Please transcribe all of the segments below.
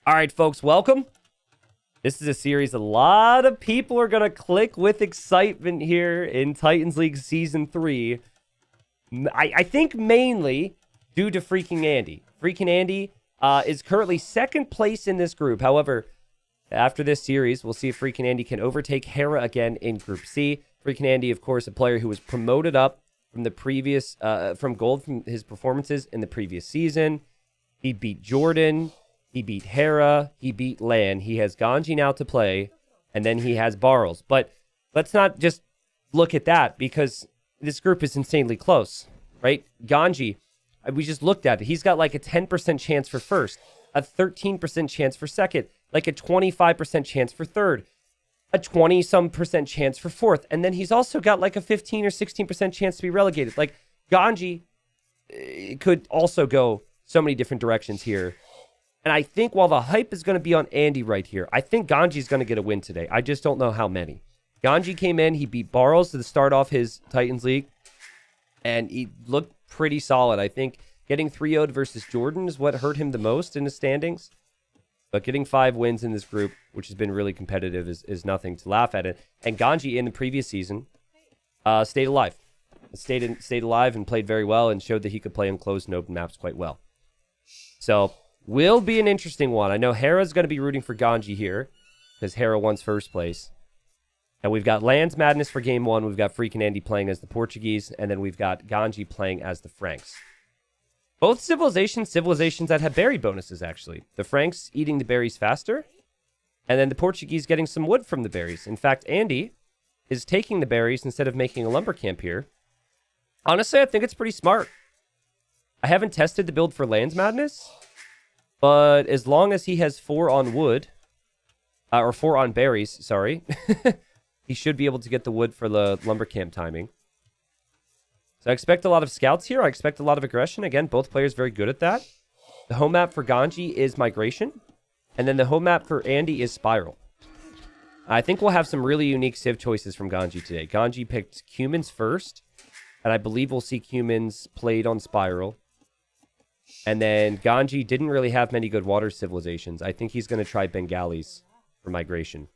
All right, folks, welcome. This is a series a lot of people are going to click with excitement here in Titans League Season 3. I think mainly due to FreakinAndy. FreakinAndy is currently second place in this group. However, after this series, we'll see if FreakinAndy can overtake Hera again in Group C. FreakinAndy, of course, a player who was promoted up from the previous, from gold from his performances in the previous season. He beat Jordan. He beat Hera. He beat Lan. He has Ganji now to play. And then he has Barles. But let's not just look at that because this group is insanely close, right? Ganji, we just looked at it. He's got like a 10% chance for first, a 13% chance for second, like a 25% chance for third, a 20-some% chance for fourth. And then he's also got like a 15 or 16% chance to be relegated. Like Ganji could also go so many different directions here. And I think while the hype is going to be on Andy right here, I think Ganji's going to get a win today. I just don't know how many. Ganji came in. He beat Barles to start off his Titans League. And he looked pretty solid. I think getting 3-0'd versus Jordan is what hurt him the most in the standings. But getting 5 wins in this group, which has been really competitive, is nothing to laugh at. And Ganji in the previous season stayed alive. Stayed alive and played very well and showed that he could play in closed and open maps quite well. So will be an interesting one. I know Hera's going to be rooting for Ganji here because Hera wants first place. And we've got Lands Madness for game 1. We've got FreakinAndy playing as the Portuguese. And then we've got Ganji playing as the Franks. Both civilizations that have berry bonuses, actually. The Franks eating the berries faster. And then the Portuguese getting some wood from the berries. In fact, Andy is taking the berries instead of making a lumber camp here. Honestly, I think it's pretty smart. I haven't tested the build for Lands Madness. But as long as he has 4 on wood, or 4 on berries, sorry, he should be able to get the wood for the lumber camp timing. So I expect a lot of scouts here. I expect a lot of aggression. Again, both players very good at that. The home map for Ganji is Migration. And then the home map for Andy is Spiral. I think we'll have some really unique civ choices from Ganji today. Ganji picked Cumans first. And I believe we'll see Cumans played on Spiral. And then Ganji didn't really have many good water civilizations. I think he's going to try Bengalis for Migration.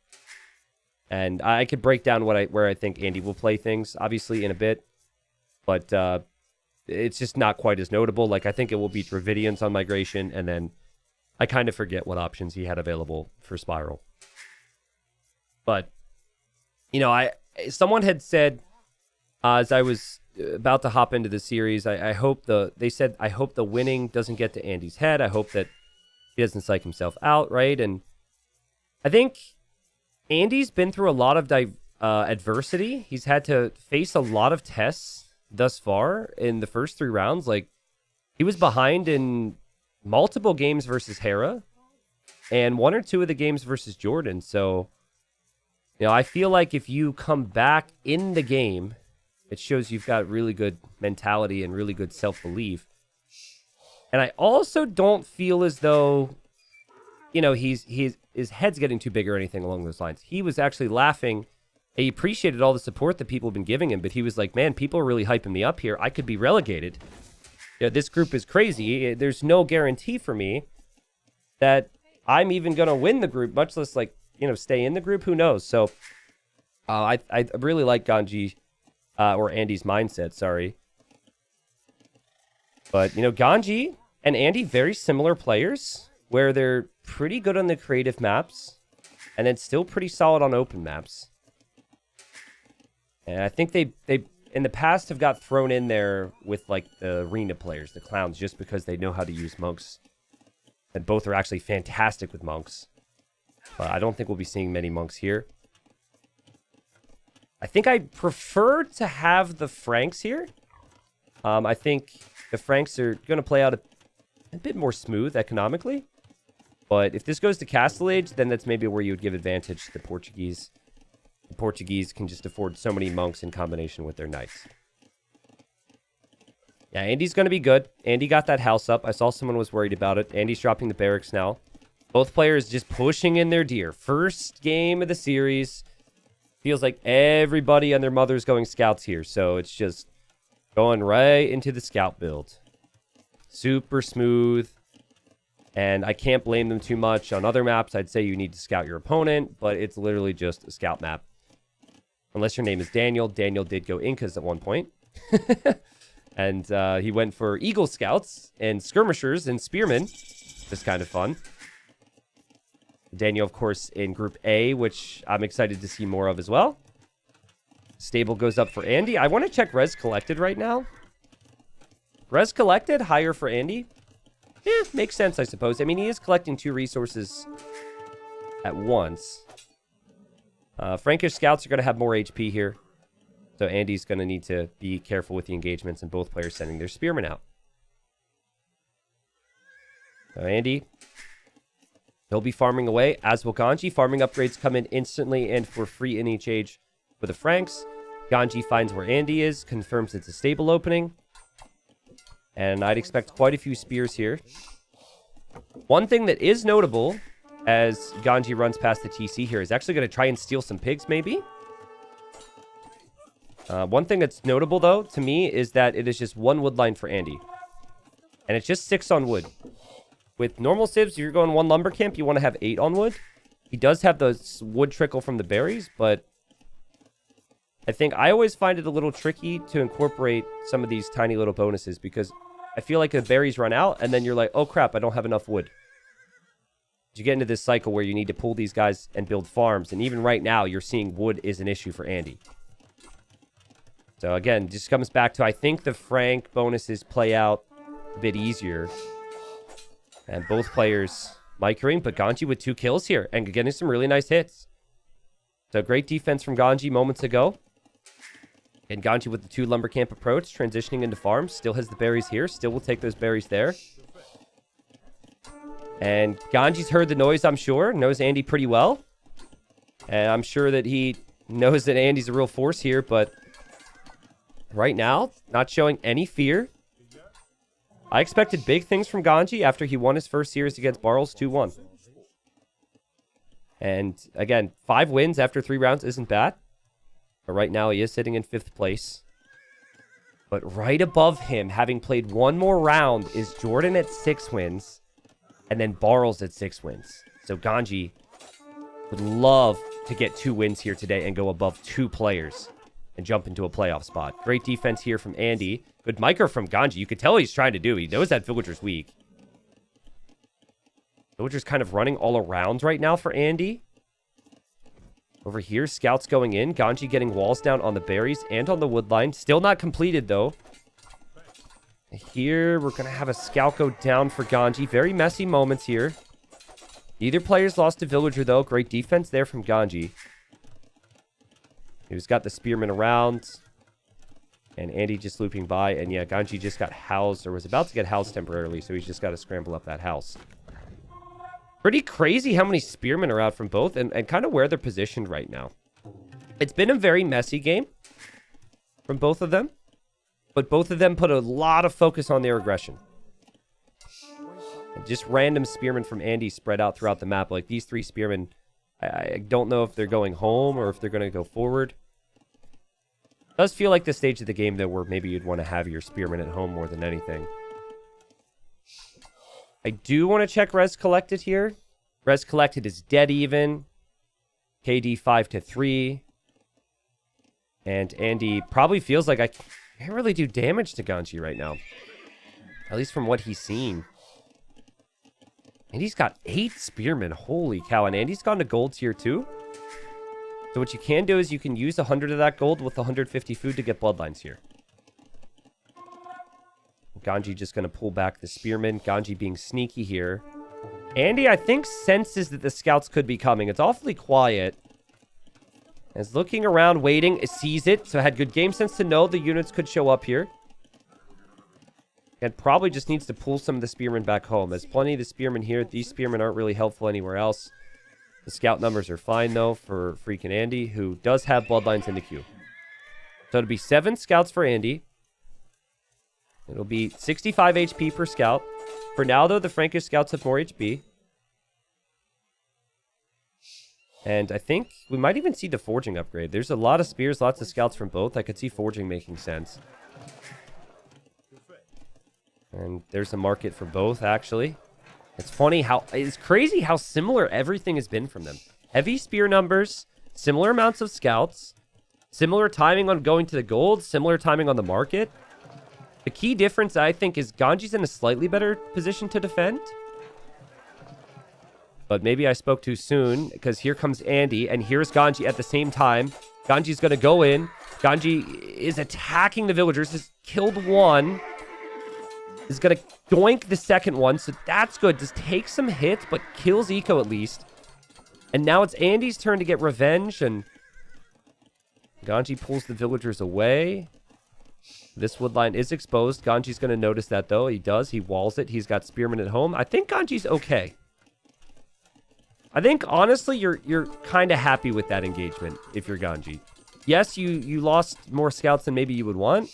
And I could break down where I think Andy will play things, obviously, in a bit. But it's just not quite as notable. Like, I think it will be Dravidians on Migration. And then I kind of forget what options he had available for Spiral. But, you know, someone had said, as I was about to hop into the series, I hope the winning doesn't get to Andy's head. I hope that he doesn't psych himself out, right? And I think Andy's been through a lot of adversity. He's had to face a lot of tests thus far in the first 3 rounds. Like, he was behind in multiple games versus Hera and 1 or 2 of the games versus Jordan. So, you know, I feel like if you come back in the game, it shows you've got really good mentality and really good self-belief. And I also don't feel as though, you know, his head's getting too big or anything along those lines. He was actually laughing. He appreciated all the support that people have been giving him, but he was like, man, people are really hyping me up here. I could be relegated. You know, this group is crazy. There's no guarantee for me that I'm even going to win the group, much less, like, you know, stay in the group. Who knows? So I really like Ganji. Or Andy's mindset, sorry. But, you know, Ganji and Andy, very similar players, where they're pretty good on the creative maps, and then still pretty solid on open maps. And I think they in the past have got thrown in there with, like, the arena players, the clowns, just because they know how to use monks. And both are actually fantastic with monks. But I don't think we'll be seeing many monks here. I think I prefer to have the Franks here. I think the Franks are going to play out a bit more smooth economically. But if this goes to Castle Age, then that's maybe where you would give advantage to the Portuguese. The Portuguese can just afford so many monks in combination with their knights. Yeah, Andy's going to be good. Andy got that house up. I saw someone was worried about it. Andy's dropping the barracks now. Both players just pushing in their deer. First game of the series. Feels like everybody and their mother's going scouts here. So it's just going right into the scout build. Super smooth. And I can't blame them too much. On other maps, I'd say you need to scout your opponent, but it's literally just a scout map. Unless your name is Daniel. Daniel did go Incas at one point. And he went for Eagle Scouts and Skirmishers and Spearmen. Just kind of fun. Daniel, of course, in Group A, which I'm excited to see more of as well. Stable goes up for Andy. I want to check Res Collected right now. Res Collected, higher for Andy. Yeah, makes sense, I suppose. I mean, he is collecting 2 resources at once. Frankish Scouts are going to have more HP here. So Andy's going to need to be careful with the engagements and both players sending their Spearmen out. So Andy, he'll be farming away, as will Ganji. Farming upgrades come in instantly and for free in each age for the Franks. Ganji finds where Andy is, confirms it's a stable opening. And I'd expect quite a few spears here. One thing that is notable as Ganji runs past the TC here is actually going to try and steal some pigs, maybe. One thing that's notable, though, to me, is that it is just 1 wood line for Andy. And it's just 6 on wood. With normal civs, if you're going 1 lumber camp, you want to have 8 on wood. He does have the wood trickle from the berries, but I always find it a little tricky to incorporate some of these tiny little bonuses because I feel like the berries run out and then you're like, oh crap, I don't have enough wood. You get into this cycle where you need to pull these guys and build farms. And even right now, you're seeing wood is an issue for Andy. So again, just comes back to, I think the Frank bonuses play out a bit easier. And both players microing, but Ganji with 2 kills here and getting some really nice hits. So great defense from Ganji moments ago. And Ganji with the 2 lumber camp approach, transitioning into farms. Still has the berries here. Still will take those berries there. And Ganji's heard the noise, I'm sure. Knows Andy pretty well. And I'm sure that he knows that Andy's a real force here. But right now, not showing any fear. I expected big things from Ganji after he won his first series against Barles 2-1. And again, 5 wins after 3 rounds isn't bad. But right now, he is sitting in 5th place. But right above him, having played 1 more round, is Jordan at 6 wins. And then Barles at 6 wins. So Ganji would love to get 2 wins here today and go above 2 players. And jump into a playoff spot. Great defense here from Andy. Good micro from Ganji. You could tell what he's trying to do. He knows that Villager's weak. Villager's kind of running all around right now for Andy. Over here, scouts going in. Ganji getting walls down on the berries and on the wood line. Still not completed, though. Here, we're going to have a scout go down for Ganji. Very messy moments here. Neither player's lost to Villager, though. Great defense there from Ganji. He's got the Spearman around. And Andy just looping by. And yeah, Ganji just got housed, or was about to get housed temporarily. So he's just got to scramble up that house. Pretty crazy how many Spearmen are out from both and kind of where they're positioned right now. It's been a very messy game from both of them. But both of them put a lot of focus on their aggression. And just random Spearmen from Andy spread out throughout the map. Like these 3 Spearmen, I don't know if they're going home or if they're going to go forward. It does feel like the stage of the game, though, where maybe you'd want to have your Spearmen at home more than anything. I do want to check Res Collected here. Res Collected is dead even. KD 5-3. And Andy probably feels like I can't really do damage to Ganji right now. At least from what he's seen. Andy's got 8 Spearmen. Holy cow. And Andy's gone to gold tier 2. So what you can do is you can use 100 of that gold with 150 food to get bloodlines here. Ganji just going to pull back the Spearman. Ganji being sneaky here. Andy, I think, senses that the scouts could be coming. It's awfully quiet. Is looking around, waiting, sees it. So had good game sense to know the units could show up here. And probably just needs to pull some of the Spearmen back home. There's plenty of the Spearmen here. These Spearmen aren't really helpful anywhere else. The scout numbers are fine, though, for FreakinAndy, who does have bloodlines in the queue. So it'll be 7 scouts for Andy. It'll be 65 HP per scout. For now, though, the Frankish scouts have more HP. And I think we might even see the forging upgrade. There's a lot of spears, lots of scouts from both. I could see forging making sense. And there's a market for both, actually. It's funny how... It's crazy how similar everything has been from them. Heavy spear numbers, similar amounts of scouts, similar timing on going to the gold, similar timing on the market. The key difference, I think, is Ganji's in a slightly better position to defend. But maybe I spoke too soon, because here comes Andy, and here's Ganji at the same time. Ganji's going to go in. Ganji is attacking the villagers, has killed one. Is going to doink the second one, so that's good. Just takes some hits, but kills Eco at least. And now it's Andy's turn to get revenge, and Ganji pulls the villagers away. This wood line is exposed. Ganji's going to notice that, though. He does. He walls it. He's got spearmen at home. I think Ganji's okay. I think, honestly, you're kind of happy with that engagement if you're Ganji. Yes, you lost more scouts than maybe you would want,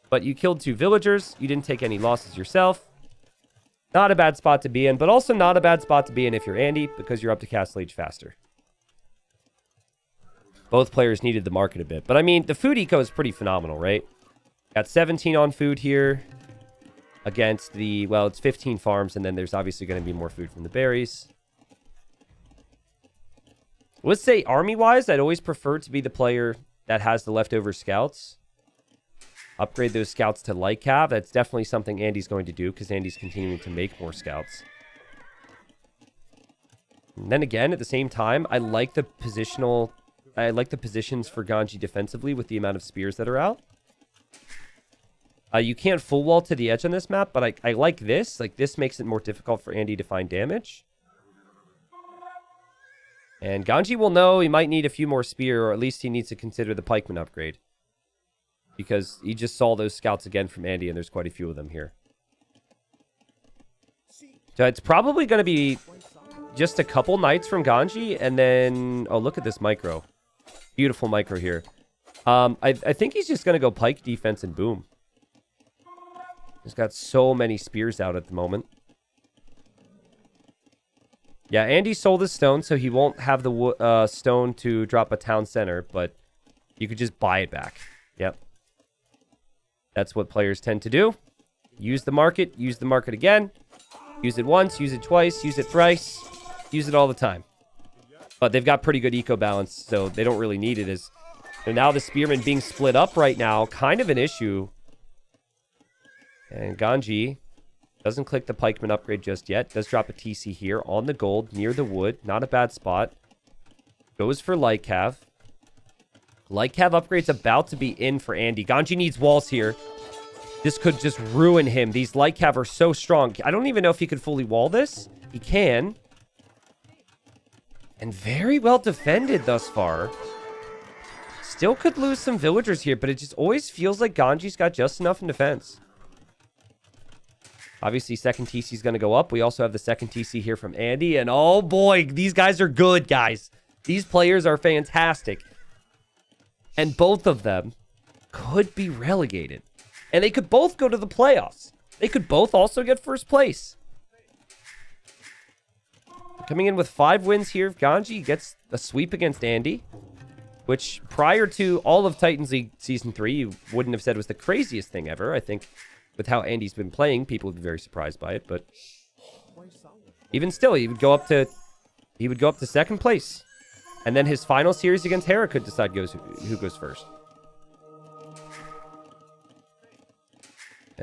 but you killed 2 villagers. You didn't take any losses yourself. Not a bad spot to be in, but also not a bad spot to be in if you're Andy, because you're up to Castle Age faster. Both players needed the market a bit. But, I mean, the food eco is pretty phenomenal, right? Got 17 on food here against the... Well, it's 15 farms, and then there's obviously going to be more food from the berries. Let's say army-wise, I'd always prefer to be the player that has the leftover scouts. Upgrade those scouts to light cav. That's definitely something Andy's going to do, because Andy's continuing to make more scouts. And then again, at the same time, I like the positions for Ganji defensively with the amount of spears that are out. You can't full wall to the edge on this map, but I like this. Like, this makes it more difficult for Andy to find damage. And Ganji will know he might need a few more spear, or at least he needs to consider the pikeman upgrade. Because he just saw those scouts again from Andy, and there's quite a few of them here. So it's probably going to be just a couple knights from Ganji, and then... Oh, look at this micro. Beautiful micro here. I think he's just going to go pike defense and boom. He's got so many spears out at the moment. Yeah, Andy sold his stone, so he won't have the stone to drop a town center, but you could just buy it back. Yep. That's what players tend to do. Use the market again. Use it once, use it twice, use it thrice. Use it all the time. But they've got pretty good eco balance, so they don't really need it. As now the spearmen being split up right now, kind of an issue. And Ganji doesn't click the pikeman upgrade just yet. Does drop a TC here on the gold, near the wood. Not a bad spot. Goes for light cav. Light cav upgrade's about to be in for Andy. Ganji needs walls here. This could just ruin him. These light cav are so strong. I don't even know if he could fully wall this. He can. And very well defended thus far. Still could lose some villagers here, but it just always feels like Ganji's got just enough in defense. Obviously, second TC is going to go up. We also have the second TC here from Andy. And oh boy, these guys are good, guys. These players are fantastic. And both of them could be relegated. And they could both go to the playoffs. They could both also get first place. Coming in with 5 wins here, Ganji gets a sweep against Andy. Which, prior to all of Titans League Season 3, you wouldn't have said was the craziest thing ever. I think... With how Andy's been playing, people would be very surprised by it, but even still, he would go up to second place. And then his final series against Hera could decide who goes first.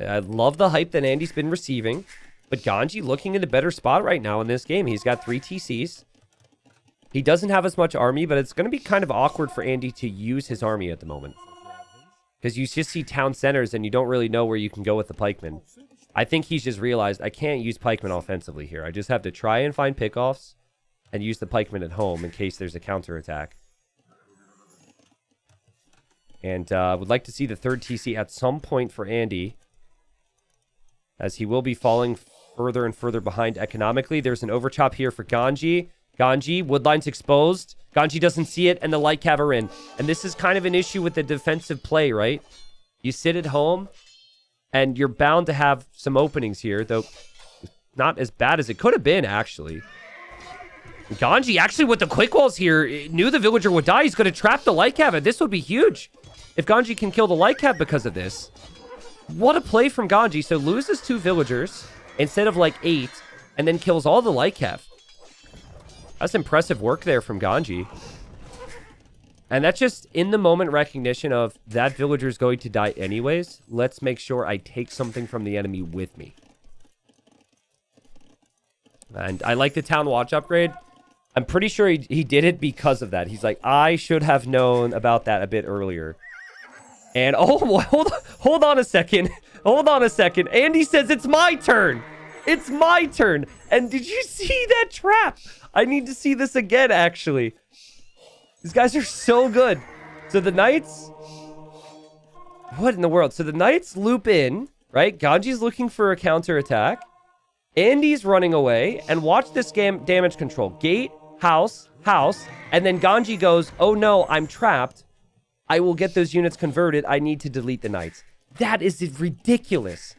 I love the hype that Andy's been receiving, but Ganji looking in a better spot right now in this game. He's got 3 TCs. He doesn't have as much army, but it's going to be kind of awkward for Andy to use his army at the moment. Because you just see town centers and you don't really know where you can go with the pikemen. I think he's just realized I can't use pikemen offensively here. I just have to try and find pickoffs and use the pikemen at home in case there's a counterattack. And would like to see the third TC at some point for Andy, as he will be falling further and further behind economically. There's an overchop here for Ganji. Ganji, woodline's exposed. Ganji doesn't see it, and the light cav are in. And this is kind of an issue with the defensive play, right? You sit at home, and you're bound to have some openings here, though not as bad as it could have been, actually. Ganji, actually, with the quick walls here, knew the villager would die. He's going to trap the light cav, and this would be huge if Ganji can kill the light cav because of this. What a play from Ganji. So loses 2 villagers instead of like 8. and then kills all the light cav. That's impressive work there from Ganji. And that's just in the moment recognition of that villager's going to die anyways. Let's make sure I take something from the enemy with me. And I like the town watch upgrade. I'm pretty sure he did it because of that. He's like, I should have known about that a bit earlier. And oh, hold on a second. Hold on a second. Andy says it's my turn. It's my turn. And did you see that trap? I need to see this again, actually. These guys are so good. So the Knights... What in the world? So the Knights loop in, right? Ganji's looking for a counterattack. Andy's running away. And watch this game damage control. Gate, house, house. And then Ganji goes, oh no, I'm trapped. I will get those units converted. I need to delete the Knights. That is ridiculous.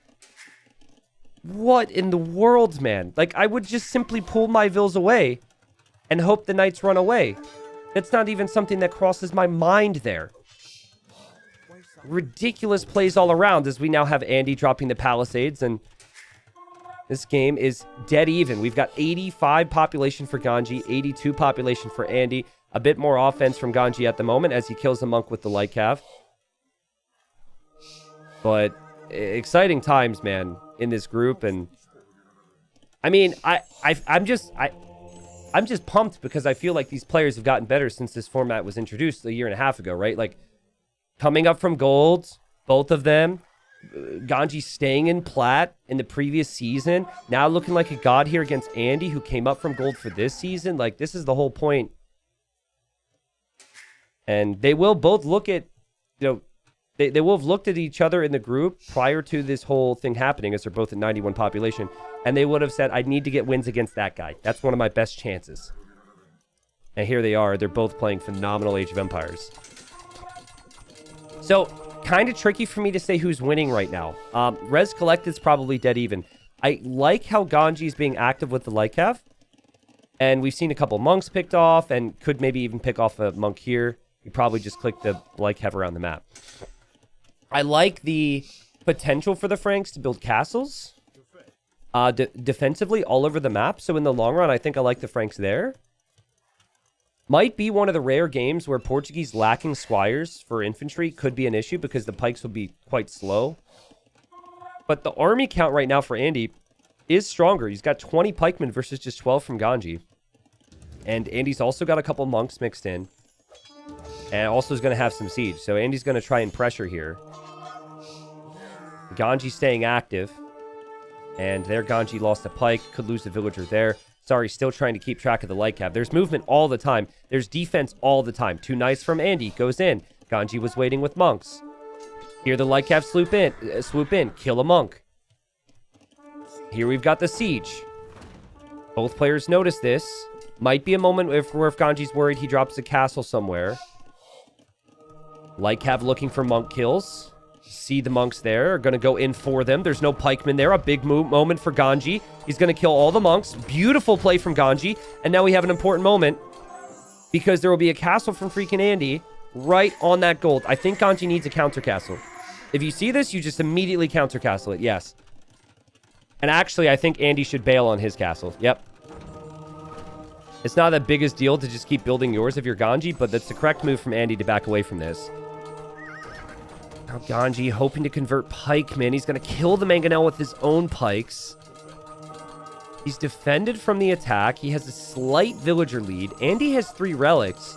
What in the world, man? Like, I would just simply pull my vills away and hope the Knights run away. That's not even something that crosses my mind there. Ridiculous plays all around as we now have Andy dropping the Palisades, and this game is dead even. We've got 85 population for Ganji, 82 population for Andy. A bit more offense from Ganji at the moment as he kills the monk with the light cav. But exciting times, man, in this group. And I mean, I'm just pumped because I feel like these players have gotten better since this format was introduced a year and a half ago, right? Like, coming up from gold, both of them. Ganji staying in plat in the previous season. Now looking like a god here against Andy, who came up from gold for this season. Like, this is the whole point. And they will both look at, you know, they will have looked at each other in the group prior to this whole thing happening, as they're both at 91 population. And they would have said, I need to get wins against that guy. That's one of my best chances. And here they are. They're both playing phenomenal Age of Empires. So, kind of tricky for me to say who's winning right now. Res Collected's probably dead even. I like how Ganji's being active with the light cav. And we've seen a couple monks picked off, and could maybe even pick off a monk here. You probably just click the light cav around the map. I like the potential for the Franks to build castles defensively all over the map. So in the long run, I think I like the Franks there. Might be one of the rare games where Portuguese lacking squires for infantry could be an issue because the pikes will be quite slow. But the army count right now for Andy is stronger. He's got 20 pikemen versus just 12 from Ganji. And Andy's also got a couple monks mixed in. And also is going to have some siege. So Andy's going to try and pressure here. Ganji staying active. And there Ganji lost a pike. Could lose the villager there. Sorry, still trying to keep track of the light cav. There's movement all the time. There's defense all the time. 2 knights from Andy. Goes in. Ganji was waiting with monks. Here the light cav swoop in. Kill a monk. Here we've got the siege. Both players notice this. Might be a moment where if Ganji's worried he drops a castle somewhere. Light cav looking for monk kills. See the monks there. Are going to go in for them. There's no pikemen there. A big moment for Ganji. He's going to kill all the monks. Beautiful play from Ganji. And now we have an important moment. Because there will be a castle from FreakinAndy right on that gold. I think Ganji needs a counter castle. If you see this, you just immediately counter castle it. Yes. And actually, I think Andy should bail on his castle. Yep. It's not the biggest deal to just keep building yours if you're Ganji, but that's the correct move from Andy to back away from this. Now Ganji hoping to convert pikemen. He's going to kill the mangonel with his own pikes. He's defended from the attack. He has a slight villager lead. Andy has 3 relics,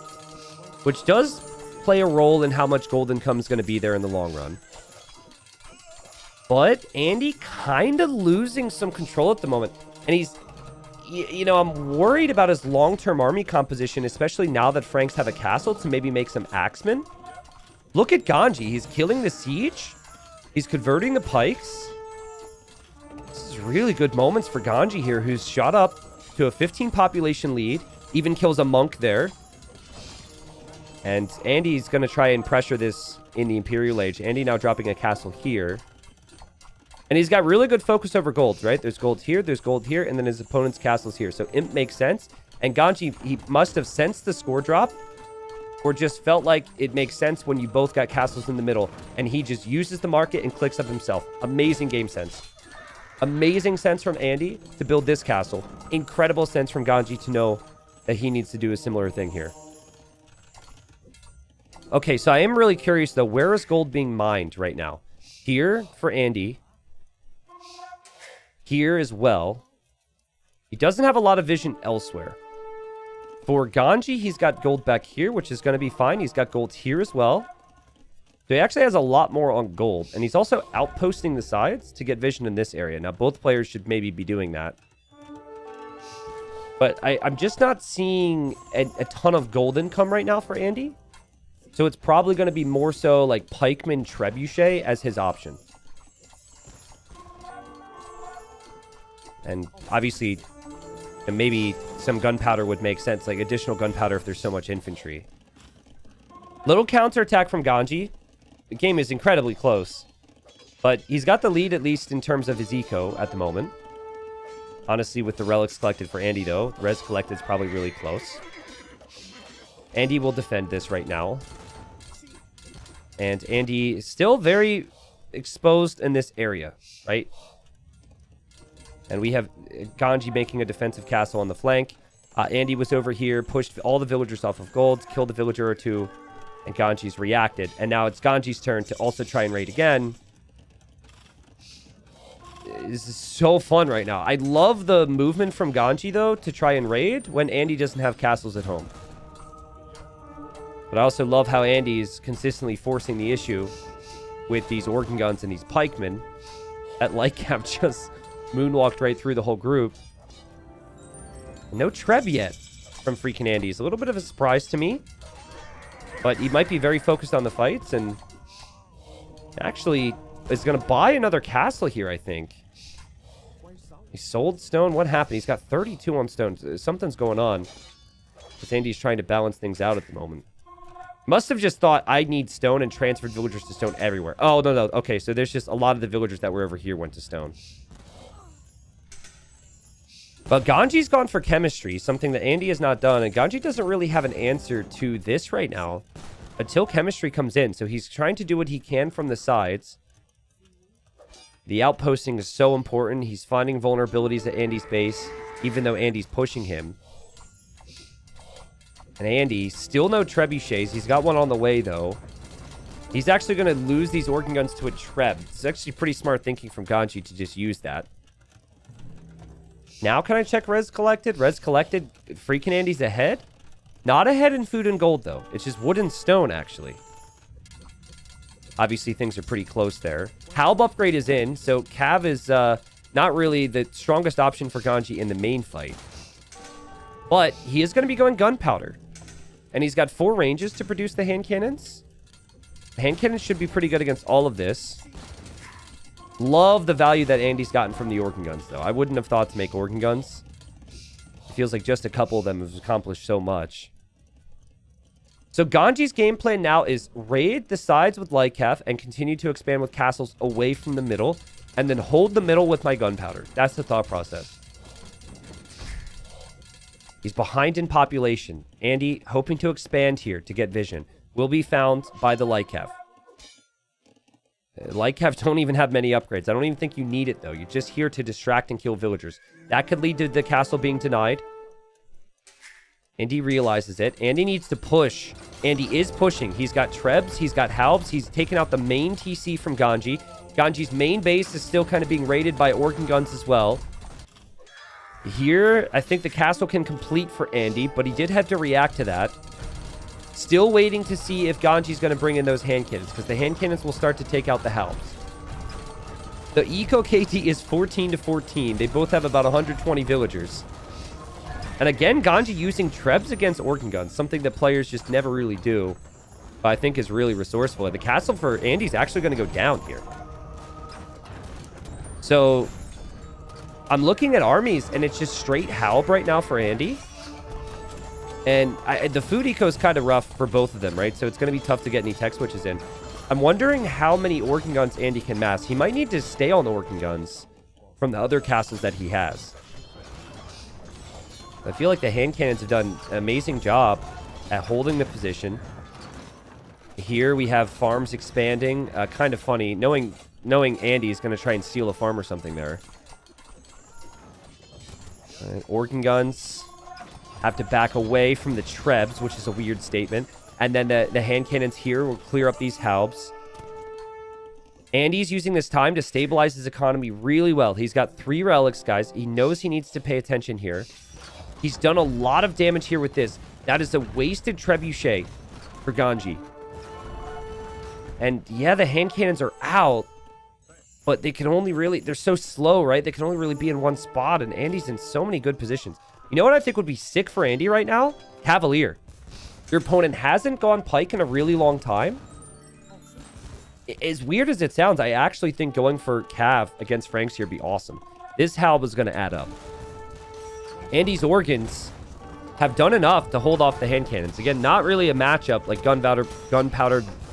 which does play a role in how much gold income is going to be there in the long run. But Andy kind of losing some control at the moment. And he's... You know, I'm worried about his long-term army composition, especially now that Franks have a castle to maybe make some axemen. Look at Ganji. He's killing the siege. He's converting the pikes. This is really good moments for Ganji here, who's shot up to a 15 population lead. Even kills a monk there. And Andy's going to try and pressure this in the Imperial Age. Andy now dropping a castle here. And he's got really good focus over gold, right? There's gold here, and then his opponent's castle's here. So Imp makes sense. And Ganji, he must have sensed the score drop, or just felt like it makes sense when you both got castles in the middle. And he just uses the market and clicks up himself. Amazing game sense. Amazing sense from Andy to build this castle. Incredible sense from Ganji to know that he needs to do a similar thing here. Okay, so I am really curious, though. Where is gold being mined right now? Here for Andy. Here as well. He doesn't have a lot of vision elsewhere. For Ganji, he's got gold back here, which is going to be fine. He's got gold here as well. So he actually has a lot more on gold. And he's also outposting the sides to get vision in this area. Now, both players should maybe be doing that. But I'm just not seeing a ton of gold income right now for Andy. So it's probably going to be more so like Pikeman Trebuchet as his option. And obviously, maybe some gunpowder would make sense. Like additional gunpowder if there's so much infantry. Little counterattack from Ganji. The game is incredibly close. But he's got the lead at least in terms of his eco at the moment. Honestly, with the relics collected for Andy, though, the res collected is probably really close. Andy will defend this right now. And Andy is still very exposed in this area, right? And we have Ganji making a defensive castle on the flank. Andy was over here, pushed all the villagers off of gold, killed a villager or two, and Ganji's reacted. And now it's Ganji's turn to also try and raid again. This is so fun right now. I love the movement from Ganji, though, to try and raid when Andy doesn't have castles at home. But I also love how Andy's consistently forcing the issue with these organ guns and these pikemen. That Lightcap just moonwalked right through the whole group. No Treb yet from FreakinAndy. It's a little bit of a surprise to me. But he might be very focused on the fights and actually is going to buy another castle here, I think. He sold stone. What happened? He's got 32 on stone. Something's going on. Because Andy's trying to balance things out at the moment. Must have just thought I need stone and transferred villagers to stone everywhere. Oh, no. Okay, so there's just a lot of the villagers that were over here went to stone. But Ganji's gone for chemistry, something that Andy has not done. And Ganji doesn't really have an answer to this right now until chemistry comes in. So he's trying to do what he can from the sides. The outposting is so important. He's finding vulnerabilities at Andy's base, even though Andy's pushing him. And Andy, still no trebuchets. He's got one on the way, though. He's actually going to lose these organ guns to a treb. It's actually pretty smart thinking from Ganji to just use that. Now can I check res collected? Res collected, FreakinAndy's ahead? Not ahead in food and gold, though. It's just wood and stone, actually. Obviously, things are pretty close there. Halb upgrade is in, so Cav is not really the strongest option for Ganji in the main fight. But he is going to be going gunpowder. And he's got 4 ranges to produce the hand cannons. The hand cannons should be pretty good against all of this. Love the value that Andy's gotten from the organ guns, though. I wouldn't have thought to make organ guns. It feels like just a couple of them have accomplished so much. So Ganji's game plan now is raid the sides with Lightcap and continue to expand with castles away from the middle. And then hold the middle with my gunpowder. That's the thought process. He's behind in population. Andy, hoping to expand here to get vision, will be found by the Lightcap. Lightcaps don't even have many upgrades. I don't even think you need it, though. You're just here to distract and kill villagers. That could lead to the castle being denied. Andy realizes it. Andy needs to push. Andy is pushing. He's got trebs. He's got halbs. He's taken out the main TC from Ganji. Ganji's main base is still kind of being raided by organ guns as well. Here, I think the castle can complete for Andy, but he did have to react to that. Still waiting to see if Ganji's going to bring in those hand cannons, because the hand cannons will start to take out the halbs. The Eco KT is 14 to 14. They both have about 120 villagers. And again, Ganji using trebs against organ guns, something that players just never really do, but I think is really resourceful. And the castle for Andy's actually going to go down here. So I'm looking at armies, and it's just straight halb right now for Andy. And the food eco is kind of rough for both of them, right? So it's going to be tough to get any tech switches in. I'm wondering how many organ guns Andy can mass. He might need to stay on the organ guns from the other castles that he has. I feel like the hand cannons have done an amazing job at holding the position. Here we have farms expanding. Kind of funny. Knowing Andy is going to try and steal a farm or something there. Organ guns have to back away from the trebs, which is a weird statement. And then the hand cannons here will clear up these halbs. Andy's using this time to stabilize his economy really well. He's got 3 relics, guys. He knows he needs to pay attention here. He's done a lot of damage here with this. That is a wasted trebuchet for Ganji. And yeah, the hand cannons are out, but they can only really... They're so slow, right? They can only really be in one spot, and Andy's in so many good positions. You know what I think would be sick for Andy right now? Cavalier. Your opponent hasn't gone Pike in a really long time. As weird as it sounds, I actually think going for Cav against Franks here would be awesome. This halb is going to add up. Andy's organs have done enough to hold off the hand cannons. Again, not really a matchup like gunpowder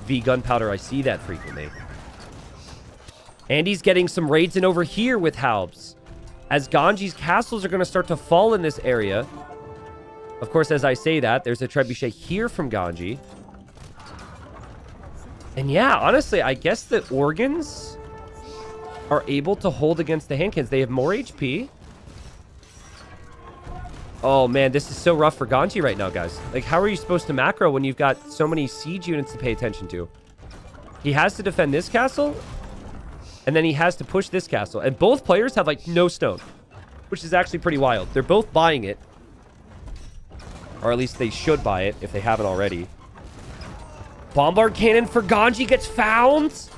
v gunpowder. I see that frequently. Andy's getting some raids in over here with halbs, as Ganji's castles are going to start to fall in this area. Of course, as I say that, there's a trebuchet here from Ganji. And yeah, honestly, I guess the organs are able to hold against the hand cannons. They have more HP. Oh, man, this is so rough for Ganji right now, guys. Like, how are you supposed to macro when you've got so many siege units to pay attention to? He has to defend this castle, and then he has to push this castle. And both players have, like, no stone, which is actually pretty wild. They're both buying it. Or at least they should buy it if they haven't already. Bombard cannon for Ganji gets found.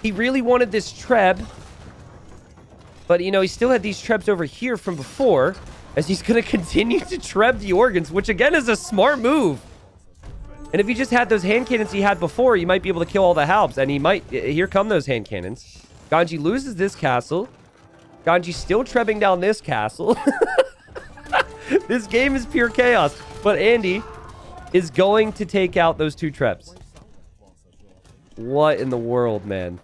He really wanted this treb. But, you know, he still had these trebs over here from before, as he's going to continue to treb the organs, which, again, is a smart move. And if he just had those hand cannons he had before, you might be able to kill all the halbs. And he might... Here come those hand cannons. Ganji loses this castle. Ganji's still trebbing down this castle. This game is pure chaos. But Andy is going to take out those 2 trebs. What in the world, man?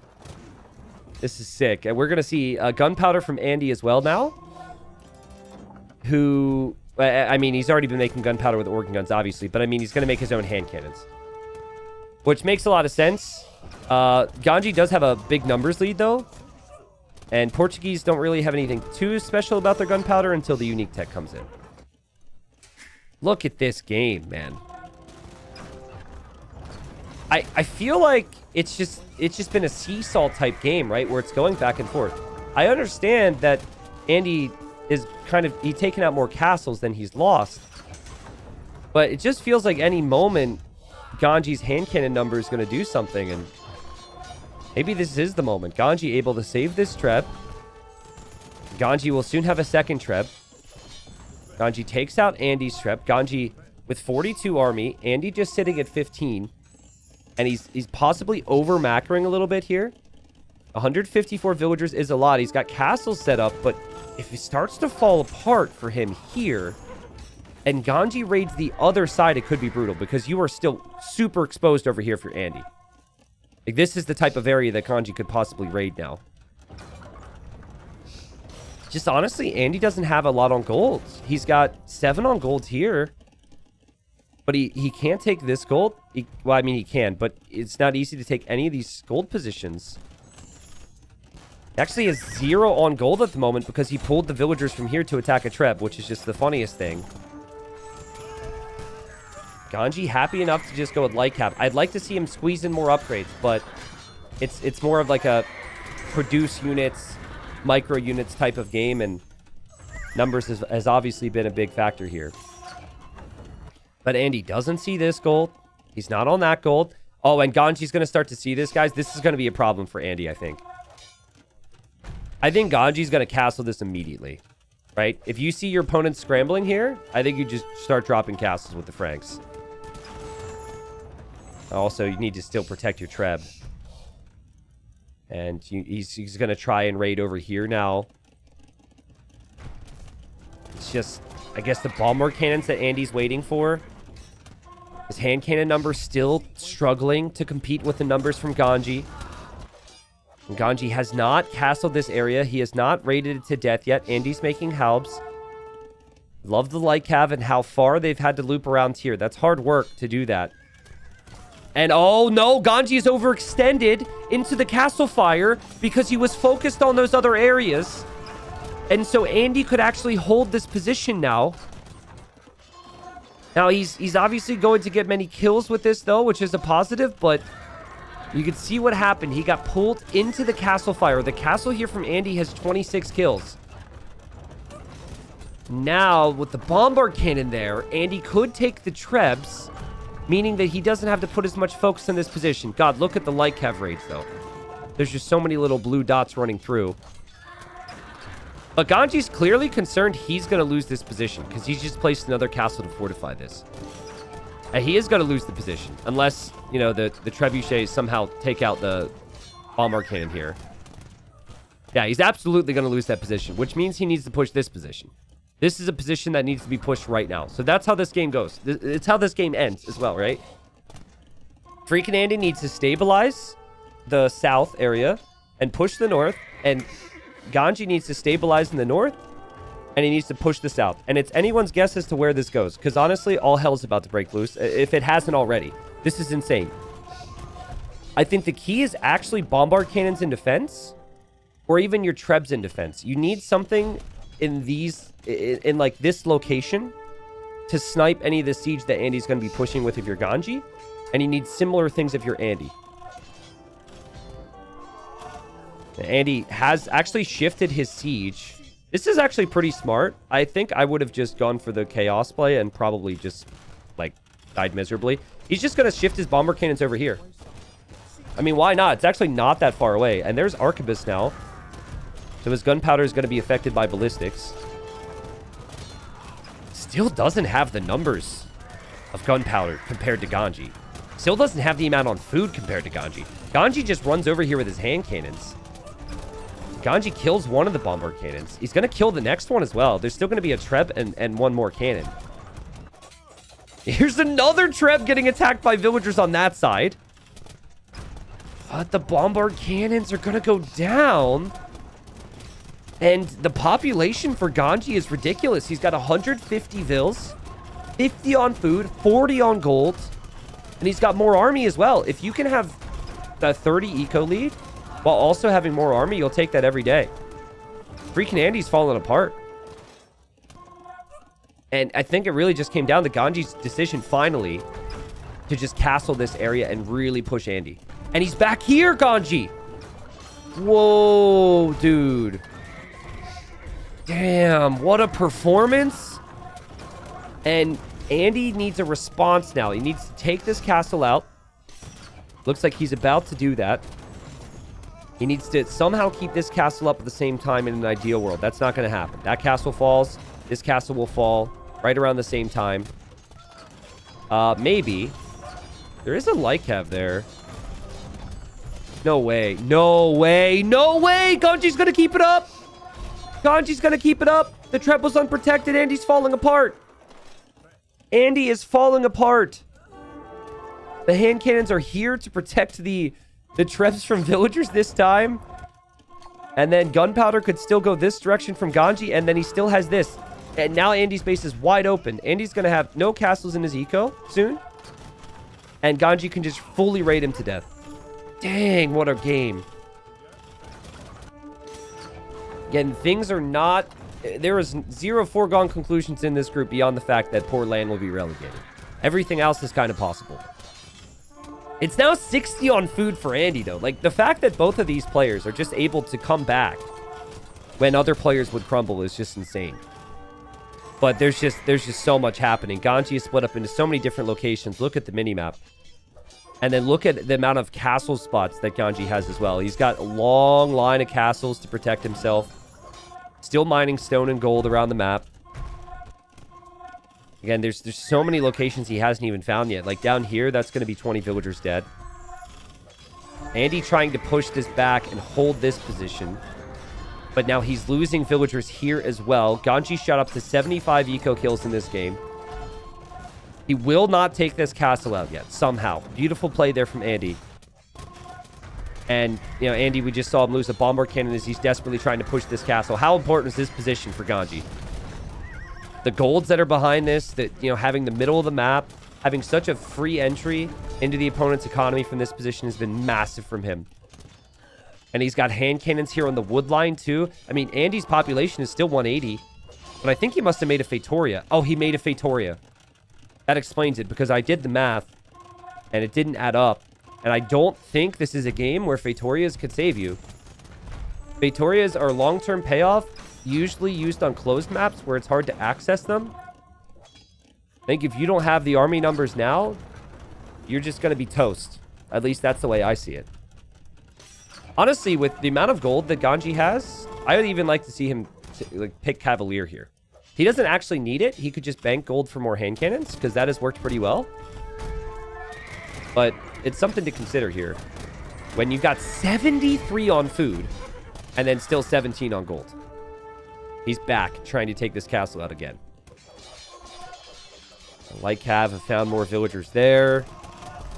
This is sick. And we're going to see gunpowder from Andy as well now. Who... I mean, he's already been making gunpowder with organ guns, obviously. But, I mean, he's going to make his own hand cannons. Which makes a lot of sense. Ganji does have a big numbers lead, though. And Portuguese don't really have anything too special about their gunpowder until the unique tech comes in. Look at this game, man. I feel like it's just been a seesaw type game, right? Where it's going back and forth. I understand that Andy is he's taken out more castles than he's lost. But it just feels like any moment Ganji's hand cannon number is going to do something, and maybe this is the moment. Ganji able to save this treb. Ganji will soon have a second treb. Ganji takes out Andy's treb. Ganji with 42 army. Andy just sitting at 15. And he's possibly over macroing a little bit here. 154 villagers is a lot. He's got castles set up, but if it starts to fall apart for him here, and Ganji raids the other side, it could be brutal, because you are still super exposed over here for Andy. Like, this is the type of area that Ganji could possibly raid now. Just honestly, Andy doesn't have a lot on gold. He's got 7 on gold here. But he can't take this gold. Well, I mean, he can, but it's not easy to take any of these gold positions. He actually has 0 on gold at the moment because he pulled the villagers from here to attack a treb, which is just the funniest thing. Ganji happy enough to just go with light cap. I'd like to see him squeeze in more upgrades, but it's more of like a produce units, micro units type of game, and numbers has obviously been a big factor here. But Andy doesn't see this gold. He's not on that gold. Oh, and Ganji's going to start to see this, guys. This is going to be a problem for Andy, I think. I think Ganji's going to castle this immediately, right? If you see your opponent scrambling here, I think you just start dropping castles with the Franks. Also, you need to still protect your treb. And he's going to try and raid over here now. It's just, I guess, the bombard cannons that Andy's waiting for. His hand cannon number still struggling to compete with the numbers from Ganji. And Ganji has not castled this area. He has not raided it to death yet. Andy's making halbs. Love the light cav and how far they've had to loop around here. That's hard work to do that. And oh no, Ganji is overextended into the castle fire because he was focused on those other areas. And so Andy could actually hold this position now. Now, he's obviously going to get many kills with this, though, which is a positive, but you can see what happened. He got pulled into the castle fire. The castle here from Andy has 26 kills. Now, with the bombard cannon there, Andy could take the trebs, meaning that he doesn't have to put as much focus on this position. God, look at the light cav rates, though. There's just so many little blue dots running through. But Ganji's clearly concerned he's going to lose this position because he's just placed another castle to fortify this. And he is going to lose the position unless, you know, the trebuchets somehow take out the bombard cannon here. Yeah, he's absolutely going to lose that position, which means he needs to push this position. This is a position that needs to be pushed right now. So that's how this game goes. It's how this game ends as well, right? FreakinAndy needs to stabilize the south area and push the north. And Ganji needs to stabilize in the north. And he needs to push the south. And it's anyone's guess as to where this goes. Because honestly, all hell's about to break loose. If it hasn't already. This is insane. I think the key is actually bombard cannons in defense. Or even your trebs in defense. You need something in these... in like this location to snipe any of the siege that Andy's going to be pushing with if you're Ganji. And you need similar things if you're Andy. Andy has actually shifted his siege. This is actually pretty smart. I think I would have just gone for the chaos play and probably just like died miserably. He's just going to shift his bomber cannons over here. I mean, why not? It's actually not that far away. And there's Arquebus now. So his gunpowder is going to be affected by ballistics. Still doesn't have the numbers of gunpowder compared to Ganji. Still doesn't have the amount on food compared to Ganji. Ganji just runs over here with his hand cannons. Ganji kills one of the bombard cannons. He's going to kill the next one as well. There's still going to be a treb and one more cannon. Here's another treb getting attacked by villagers on that side. But the bombard cannons are going to go down. And the population for Ganji is ridiculous. He's got 150 vills, 50 on food, 40 on gold. And he's got more army as well. If you can have a 30 eco lead while also having more army, you'll take that every day. FreakinAndy's falling apart. And I think it really just came down to Ganji's decision finally to just castle this area and really push Andy. And he's back here, Ganji. Whoa, dude. Damn, what a performance. And Andy needs a response now. He needs to take this castle out. Looks like he's about to do that. He needs to somehow keep this castle up at the same time in an ideal world. That's not going to happen. That castle falls. This castle will fall right around the same time. Maybe. There is a light cav there. No way. No way. No way. Ganji's going to keep it up. Ganji's going to keep it up. The treble's unprotected. Andy's falling apart. Andy is falling apart. The hand cannons are here to protect the trebs from villagers this time. And then gunpowder could still go this direction from Ganji. And then he still has this. And now Andy's base is wide open. Andy's going to have no castles in his eco soon. And Ganji can just fully raid him to death. Dang, what a game. Again, things are not... There is zero foregone conclusions in this group beyond the fact that poor land will be relegated. Everything else is kind of possible. It's now 60 on food for Andy, though. Like, the fact that both of these players are just able to come back when other players would crumble is just insane. But there's just so much happening. Ganji is split up into so many different locations. Look at the minimap. And then look at the amount of castle spots that Ganji has as well. He's got a long line of castles to protect himself. Still mining stone and gold around the map. Again, there's so many locations he hasn't even found yet. Like down here, that's going to be 20 villagers dead. Andy trying to push this back and hold this position. But now he's losing villagers here as well. Ganji shot up to 75 eco kills in this game. He will not take this castle out yet, somehow. Beautiful play there from Andy. And, you know, Andy, we just saw him lose a bombard cannon as he's desperately trying to push this castle. How important is this position for Ganji? The golds that are behind this, that, you know, having the middle of the map, having such a free entry into the opponent's economy from this position has been massive from him. And he's got hand cannons here on the wood line, too. I mean, Andy's population is still 180. But I think he must have made a Fatoria. Oh, he made a Fatoria. That explains it, because I did the math, and it didn't add up. And I don't think this is a game where Fatorias could save you. Fatorias are long-term payoff, usually used on closed maps where it's hard to access them. I think if you don't have the army numbers now, you're just going to be toast. At least that's the way I see it. Honestly, with the amount of gold that Ganji has, I would even like to see him pick Cavalier here. He doesn't actually need it. He could just bank gold for more hand cannons, because that has worked pretty well. But it's something to consider here. When you've got 73 on food, and then still 17 on gold. He's back, trying to take this castle out again. Light Cav have found more villagers there.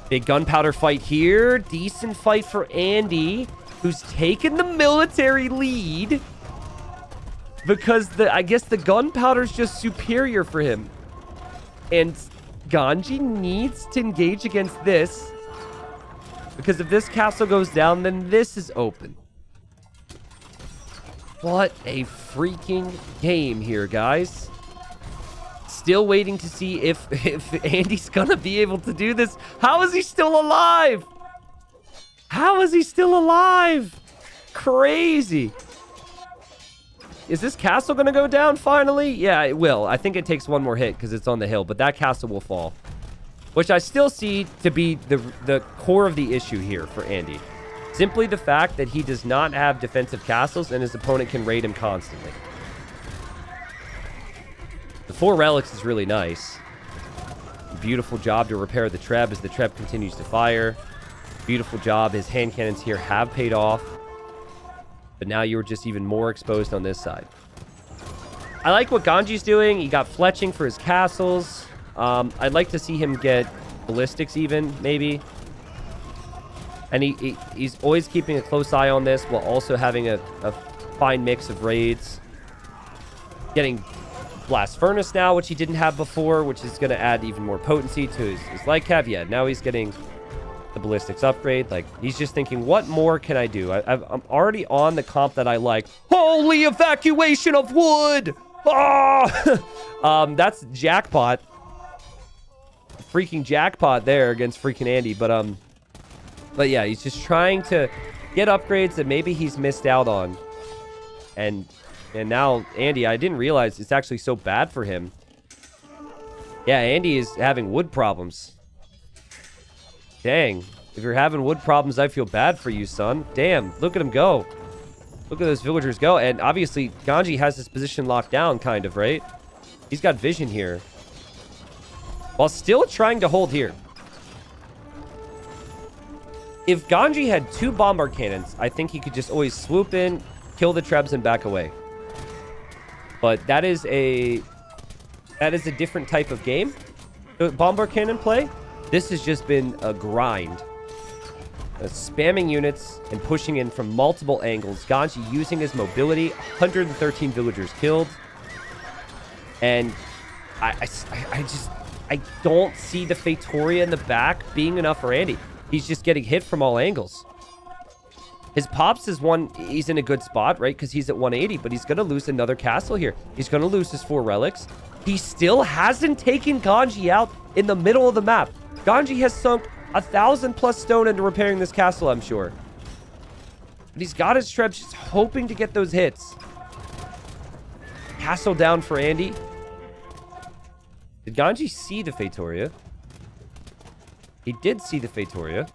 Big gunpowder fight here. Decent fight for Andy, who's taken the military lead. Because I guess the gunpowder's just superior for him. And Ganji needs to engage against this. Because if this castle goes down, then this is open. What a freaking game here, guys. Still waiting to see if Andy's gonna be able to do this. How is he still alive? How is he still alive? Crazy. Is this castle gonna go down finally? Yeah, it will. I think it takes one more hit because it's on the hill, but that castle will fall. Which I still see to be the core of the issue here for Andy. Simply the fact that he does not have defensive castles and his opponent can raid him constantly. The 4 relics is really nice. Beautiful job to repair the Treb as the Treb continues to fire. Beautiful job. His hand cannons here have paid off. But now you're just even more exposed on this side. I like what Ganji's doing. He got fletching for his castles. I'd like to see him get ballistics even, maybe. And he's always keeping a close eye on this while also having a fine mix of raids. Getting Blast Furnace now, which he didn't have before, which is going to add even more potency to his light cav. Yeah, now he's getting the ballistics upgrade. Like, he's just thinking, what more can I do? I'm already on the comp that I like. Holy evacuation of wood! Oh! That's jackpot. Freaking jackpot there against FreakinAndy. But yeah, he's just trying to get upgrades that maybe he's missed out on. And now, Andy, I didn't realize it's actually so bad for him. Yeah, Andy is having wood problems. Dang. If you're having wood problems, I feel bad for you, son. Damn, look at him go. Look at those villagers go. And obviously, Ganji has his position locked down, kind of, right? He's got vision here. While still trying to hold here. If Ganji had 2 bombard cannons, I think he could just always swoop in, kill the Trebs, and back away. But that is a different type of game. The bombard cannon play. This has just been a grind. Spamming units and pushing in from multiple angles. Ganji using his mobility. 113 villagers killed. And I don't see the Fatoria in the back being enough for Andy. He's just getting hit from all angles. His Pops is one, he's in a good spot, right? Because he's at 180, but he's going to lose another castle here. He's going to lose his 4 relics. He still hasn't taken Ganji out in the middle of the map. Ganji has sunk 1,000+ stone into repairing this castle, I'm sure. But he's got his Trebs just hoping to get those hits. Castle down for Andy. Did Ganji see the Fatoria? He did see the Fatoria.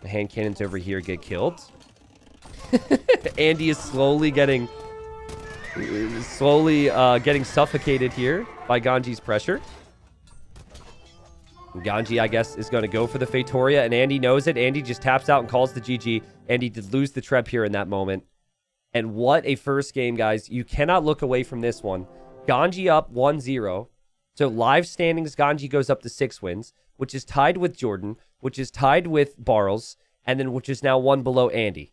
The hand cannons over here get killed. Andy is slowly getting suffocated here by Ganji's pressure. And Ganji, I guess, is going to go for the Fatoria, and Andy knows it. Andy just taps out and calls the GG. Andy did lose the Treb here in that moment. And what a first game, guys. You cannot look away from this one. Ganji up 1-0. So live standings, Ganji goes up to 6 wins, which is tied with Jordan, which is tied with Barles, and then which is now 1 below Andy.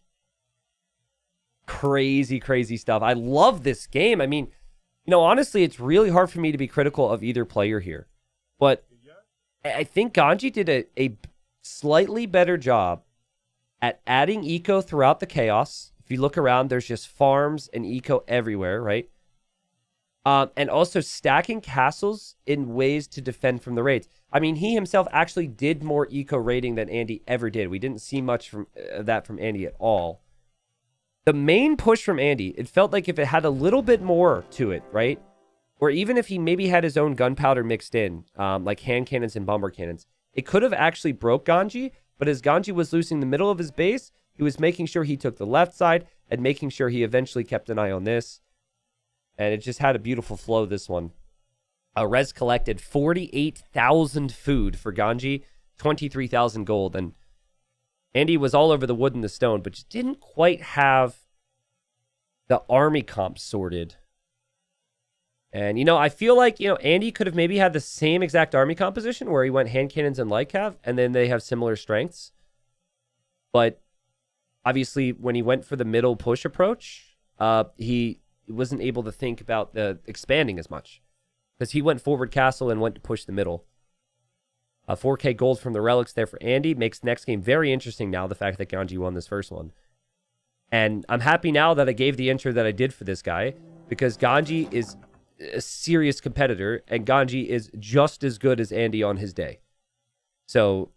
Crazy, crazy stuff. I love this game. I mean, you know, honestly, it's really hard for me to be critical of either player here. But I think Ganji did a slightly better job at adding eco throughout the chaos. If you look around, there's just farms and eco everywhere, right? And also stacking castles in ways to defend from the raids. I mean, he himself actually did more eco raiding than Andy ever did. We didn't see much from that from Andy at all. The main push from Andy, it felt like if it had a little bit more to it, right? Or even if he maybe had his own gunpowder mixed in, like hand cannons and bomber cannons, it could have actually broke Ganji. But as Ganji was losing the middle of his base, he was making sure he took the left side and making sure he eventually kept an eye on this. And it just had a beautiful flow, this one. Rez collected 48,000 food for Ganji, 23,000 gold. And Andy was all over the wood and the stone, but just didn't quite have the army comp sorted. And, you know, I feel like, you know, Andy could have maybe had the same exact army composition where he went hand cannons and light cav, and then they have similar strengths. But obviously, when he went for the middle push approach, he wasn't able to think about the expanding as much. Because he went forward castle and went to push the middle. 4K gold from the relics there for Andy. Makes next game very interesting now, the fact that Ganji won this first one. And I'm happy now that I gave the intro that I did for this guy, because Ganji is a serious competitor, and Ganji is just as good as Andy on his day. So,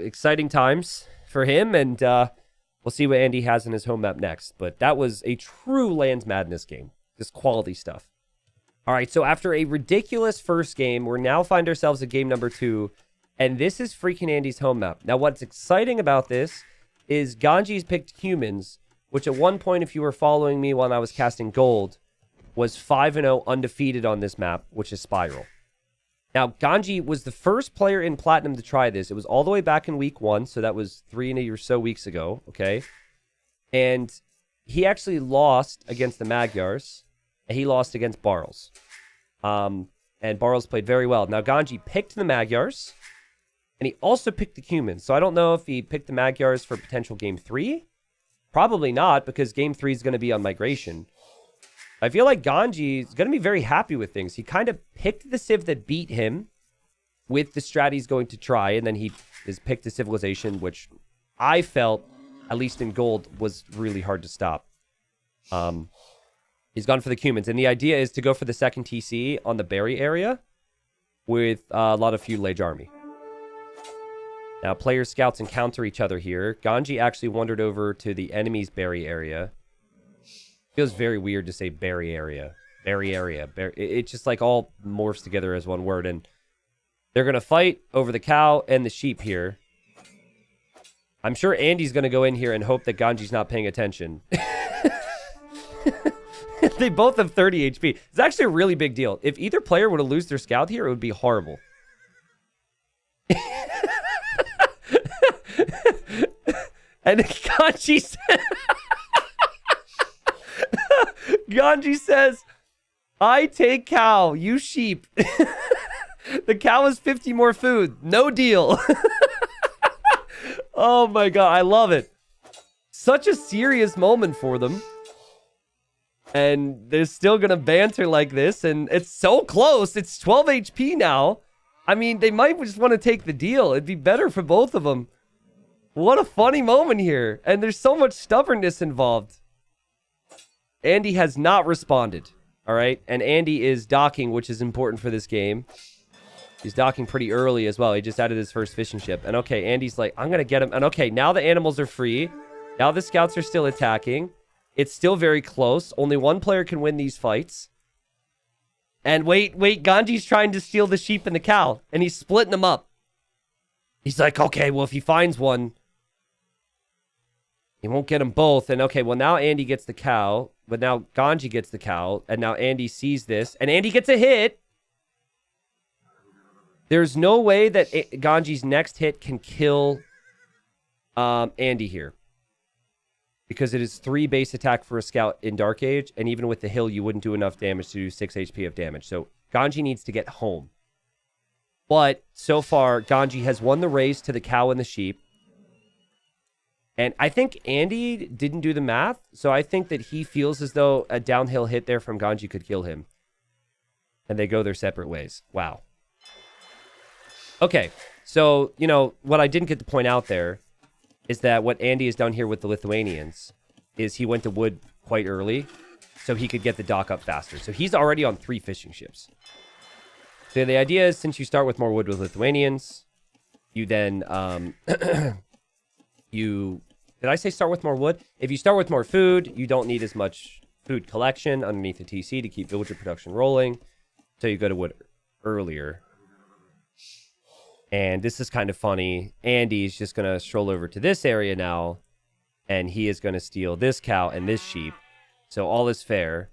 exciting times for him, and we'll see what Andy has in his home map next. But that was a true Lands Madness game. Just quality stuff. All right, so after a ridiculous first game, we're now find ourselves at game number 2, and this is FreakinAndy's home map. Now, what's exciting about this is Ganji's picked humans, which at one point, if you were following me when I was casting gold, was 5-0 undefeated on this map, which is Spiral. Now, Ganji was the first player in Platinum to try this. It was all the way back in week 1, so that was 3 or so weeks ago, okay? And he actually lost against the Magyars, and he lost against Barles. And Barles played very well. Now, Ganji picked the Magyars, and he also picked the humans. So I don't know if he picked the Magyars for potential game 3. Probably not, because game 3 is going to be on migration. I feel like Ganji is going to be very happy with things. He kind of picked the civ that beat him with the strat he's going to try, and then he has picked a civilization, which I felt, at least in gold, was really hard to stop. He's gone for the humans, and the idea is to go for the second TC on the berry area with a lot of feudal age army. Now, player scouts encounter each other here. Ganji actually wandered over to the enemy's berry area. Feels very weird to say berry area. Berry area. It just like all morphs together as one word. And they're going to fight over the cow and the sheep here. I'm sure Andy's going to go in here and hope that Ganji's not paying attention. They both have 30 HP. It's actually a really big deal. If either player were to lose their scout here, it would be horrible. And Ganji said... Ganji says, I take cow, you sheep. The cow has 50 more food. No deal. Oh my god, I love it. Such a serious moment for them. And they're still going to banter like this. And it's so close. It's 12 HP now. I mean, they might just want to take the deal. It'd be better for both of them. What a funny moment here. And there's so much stubbornness involved. Andy has not responded, all right? And Andy is docking, which is important for this game. He's docking pretty early as well. He just added his first fishing ship. And okay, Andy's like, I'm going to get him. And okay, now the animals are free. Now the scouts are still attacking. It's still very close. Only one player can win these fights. And wait, Ganji's trying to steal the sheep and the cow. And he's splitting them up. He's like, okay, well, if he finds one, he won't get them both. And okay, well, now Andy gets the cow. But now Ganji gets the cow. And now Andy sees this. And Andy gets a hit. There's no way that Ganji's next hit can kill Andy here. Because it is 3 base attack for a scout in Dark Age. And even with the hill, you wouldn't do enough damage to do 6 HP of damage. So Ganji needs to get home. But so far, Ganji has won the race to the cow and the sheep. And I think Andy didn't do the math. So I think that he feels as though a downhill hit there from Ganji could kill him. And they go their separate ways. Wow. Okay. So, you know, what I didn't get to point out there is that what Andy has done here with the Lithuanians is he went to wood quite early so he could get the dock up faster. So he's already on 3 fishing ships. So the idea is, since you start with more wood with Lithuanians, you then, did I say start with more wood? If you start with more food, you don't need as much food collection underneath the TC to keep villager production rolling. So you go to wood earlier. And this is kind of funny. Andy's just going to stroll over to this area now, and he is going to steal this cow and this sheep. So all is fair.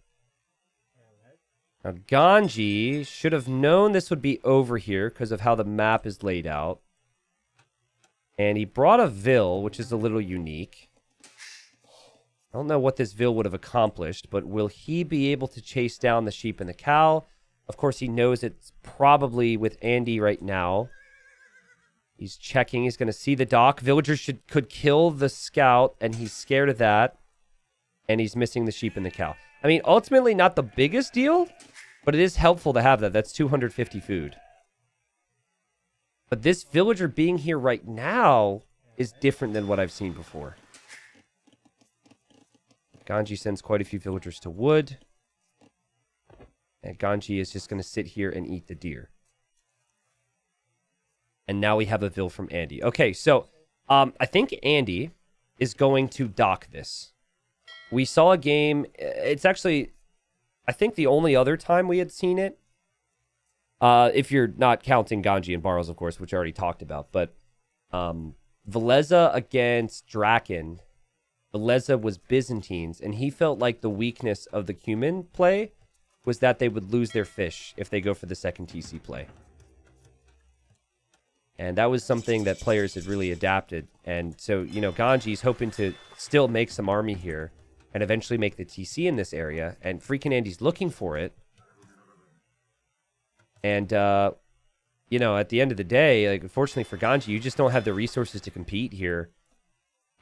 Now, Ganji should have known this would be over here because of how the map is laid out. And he brought a Vil, which is a little unique. I don't know what this Vil would have accomplished, but will he be able to chase down the sheep and the cow? Of course, he knows it's probably with Andy right now. He's checking. He's going to see the dock. Villagers could kill the scout, and he's scared of that. And he's missing the sheep and the cow. I mean, ultimately, not the biggest deal, but it is helpful to have that. That's 250 food. But this villager being here right now is different than what I've seen before. Ganji sends quite a few villagers to wood. And Ganji is just going to sit here and eat the deer. And now we have a Vil from Andy. Okay, so I think Andy is going to dock this. We saw a game. It's actually, I think, the only other time we had seen it. If you're not counting Ganji and Barrows, of course, which I already talked about. But Veleza against Draken. Veleza was Byzantines, and he felt like the weakness of the Cuman play was that they would lose their fish if they go for the second TC play. And that was something that players had really adapted. And so, you know, Ganji's hoping to still make some army here and eventually make the TC in this area. And FreakinAndy's looking for it. And, you know, at the end of the day, like, unfortunately for Ganji, you just don't have the resources to compete here.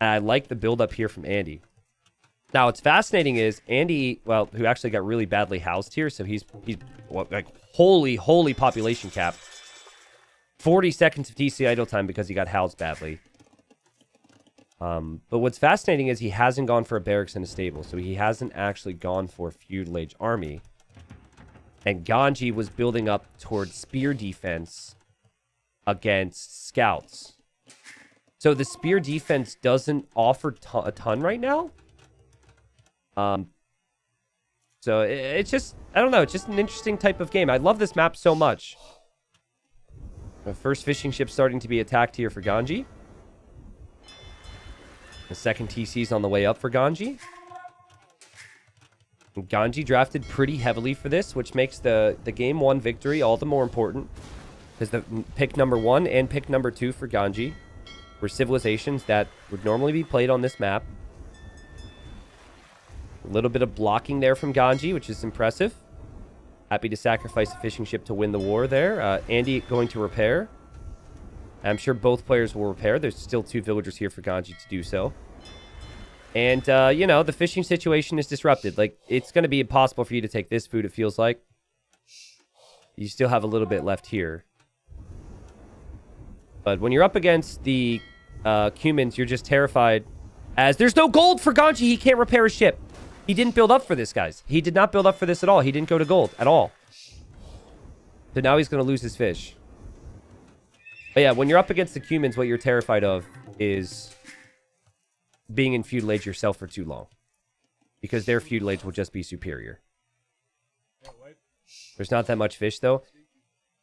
And I like the build-up here from Andy. Now, what's fascinating is Andy, well, who actually got really badly housed here, so he's like, holy population cap. 40 seconds of TC idle time because he got housed badly. But what's fascinating is he hasn't gone for a barracks and a stable, so he hasn't actually gone for a feudal age army. And Ganji was building up towards spear defense against scouts. So the spear defense doesn't offer a ton right now. So it's just, I don't know, it's just an interesting type of game. I love this map so much. The first fishing ship starting to be attacked here for Ganji. The second TC's on the way up for Ganji. And Ganji drafted pretty heavily for this, which makes the game 1 victory all the more important. Because the pick number 1 and pick number 2 for Ganji were civilizations that would normally be played on this map. A little bit of blocking there from Ganji, which is impressive. Happy to sacrifice a fishing ship to win the war there. Andy going to repair. I'm sure both players will repair. There's still 2 villagers here for Ganji to do so. And, you know, the fishing situation is disrupted. Like, it's going to be impossible for you to take this food, it feels like. You still have a little bit left here. But when you're up against the Cumans, you're just terrified. As there's no gold for Ganji. He can't repair his ship. He didn't build up for this, guys. He did not build up for this at all. He didn't go to gold at all. So now he's going to lose his fish. But yeah, when you're up against the Cumans, what you're terrified of is being in feudal age yourself for too long. Because their feudal age will just be superior. There's not that much fish, though.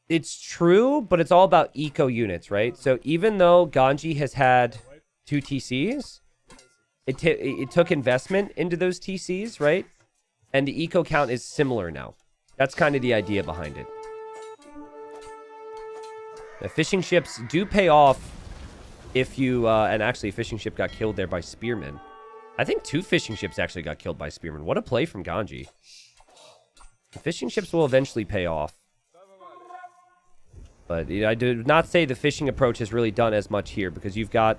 It's true, but it's all about eco units, right? So even though Ganji has had 2 TCs... It took investment into those TCs, right? And the eco count is similar now. That's kind of the idea behind it. The fishing ships do pay off if you... and actually, a fishing ship got killed there by spearmen. I think 2 fishing ships actually got killed by spearmen. What a play from Ganji. The fishing ships will eventually pay off. But I do not say the fishing approach has really done as much here because you've got...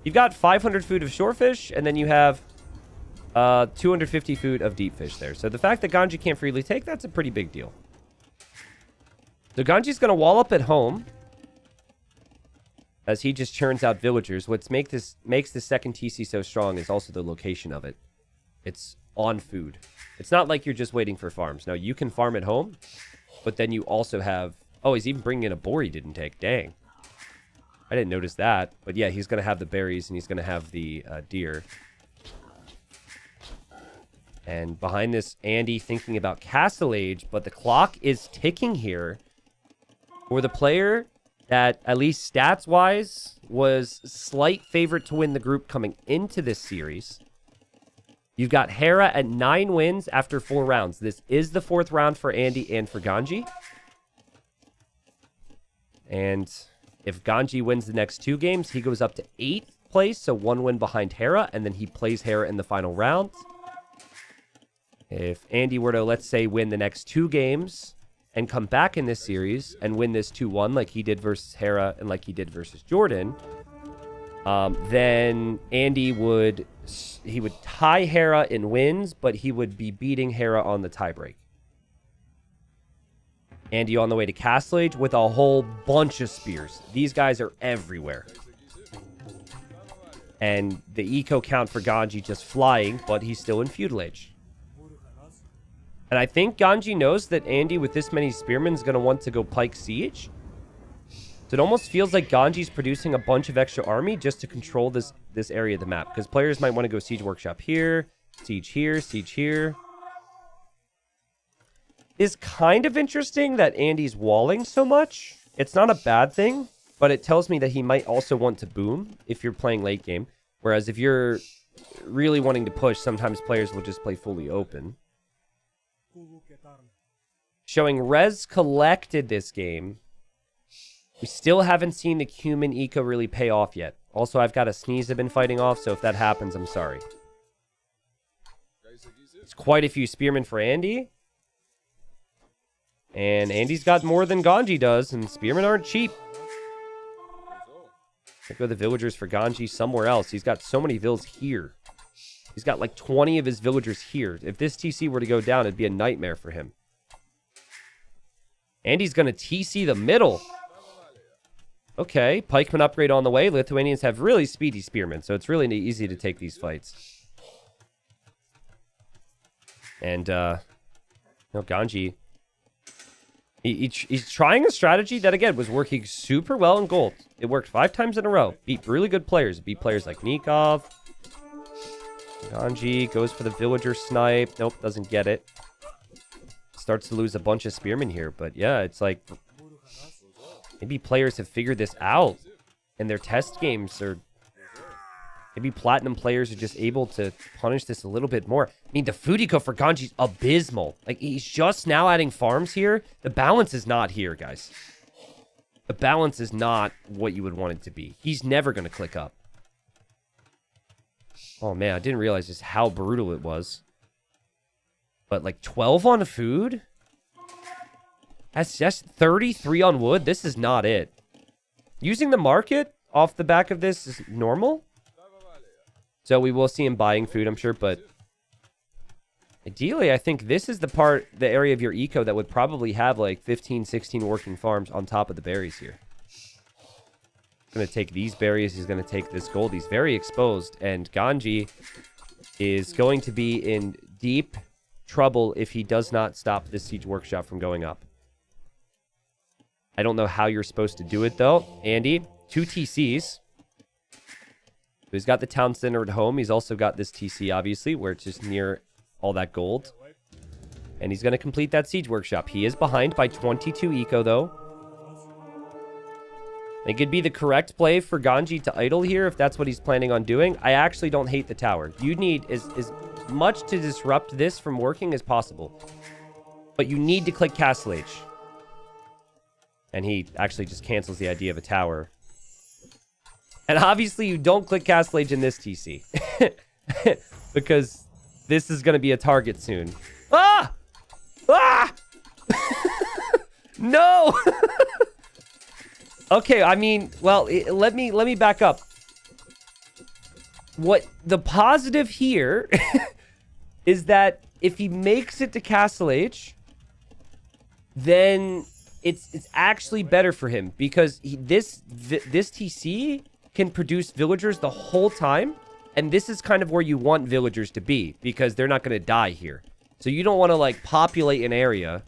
You've got 500 food of shorefish, and then you have 250 food of deep fish there. So the fact that Ganji can't freely take, that's a pretty big deal. So Ganji's going to wall up at home. as he just churns out villagers. What makes this second TC so strong is also the location of it. It's on food. It's not like you're just waiting for farms. Now, you can farm at home, but then you also have... Oh, he's even bringing in a boar he didn't take. Dang. I didn't notice that. But yeah, he's going to have the berries and he's going to have the deer. And behind this, Andy thinking about Castle Age, but the clock is ticking here for the player that, at least stats-wise, was slight favorite to win the group coming into this series. You've got Hera at 9 wins after 4 rounds. This is the 4th round for Andy and for Ganji. And if Ganji wins the next 2 games, he goes up to 8th place, so 1 win behind Hera, and then he plays Hera in the final round. If Andy were to, let's say, win the next 2 games and come back in this series and win this 2-1 like he did versus Hera and like he did versus Jordan, then Andy would tie Hera in wins, but he would be beating Hera on the tiebreak. Andy on the way to Castle Age with a whole bunch of spears. These guys are everywhere. And the eco count for Ganji just flying, but he's still in Feudal Age. And I think Ganji knows that Andy, with this many spearmen, is going to want to go Pike Siege. So it almost feels like Ganji's producing a bunch of extra army just to control this area of the map. Because players might want to go Siege Workshop here, Siege here, Siege here. It's kind of interesting that Andy's walling so much. It's not a bad thing, but it tells me that he might also want to boom if you're playing late game. Whereas if you're really wanting to push, sometimes players will just play fully open. Showing res collected this game. We still haven't seen the cumin eco really pay off yet. Also, I've got a sneeze I've been fighting off, so if that happens, I'm sorry. It's quite a few spearmen for Andy. And Andy's got more than Ganji does, and spearmen aren't cheap. I'll go the villagers for Ganji somewhere else. He's got so many vills here. He's got like 20 of his villagers here. If this TC were to go down, it'd be a nightmare for him. Andy's going to TC the middle. Okay, pikeman upgrade on the way. Lithuanians have really speedy spearmen, so it's really easy to take these fights. And, Ganji, he's trying a strategy that, again, was working super well in gold. It worked 5 times in a row. Beat really good players. Beat players like Nikov. Ganji goes for the villager snipe. Nope, doesn't get it. Starts to lose a bunch of spearmen here, but yeah, it's like maybe players have figured this out and their test games are maybe platinum players are just able to punish this a little bit more. I mean, the food eco for Ganji's abysmal. Like, he's just now adding farms here. The balance is not here, guys. The balance is not what you would want it to be. He's never going to click up. Oh man, I didn't realize just how brutal it was. But like 12 on food? That's just 33 on wood? This is not it. Using the market off the back of this is normal. So we will see him buying food, I'm sure, but ideally, I think this is the area of your eco that would probably have like 15, 16 working farms on top of the berries here. He's going to take these berries. He's going to take this gold. He's very exposed, and Ganji is going to be in deep trouble if he does not stop this siege workshop from going up. I don't know how you're supposed to do it, though. Andy, 2 TCs. He's got the town center at home. He's also got this TC, obviously, where it's just near all that gold. And he's going to complete that siege workshop. He is behind by 22 eco, though. I think it'd be the correct play for Ganji to idle here if that's what he's planning on doing. I actually don't hate the tower. You need as much to disrupt this from working as possible. But you need to click Castle Age. And he actually just cancels the idea of a tower. And obviously you don't click Castle Age in this TC. Because this is going to be a target soon. Ah! Ah! No! Okay, I mean, well, let me back up. What the positive here is that if he makes it to Castle Age, then it's actually better for him because this TC can produce villagers the whole time. And this is kind of where you want villagers to be because they're not going to die here. So you don't want to like populate an area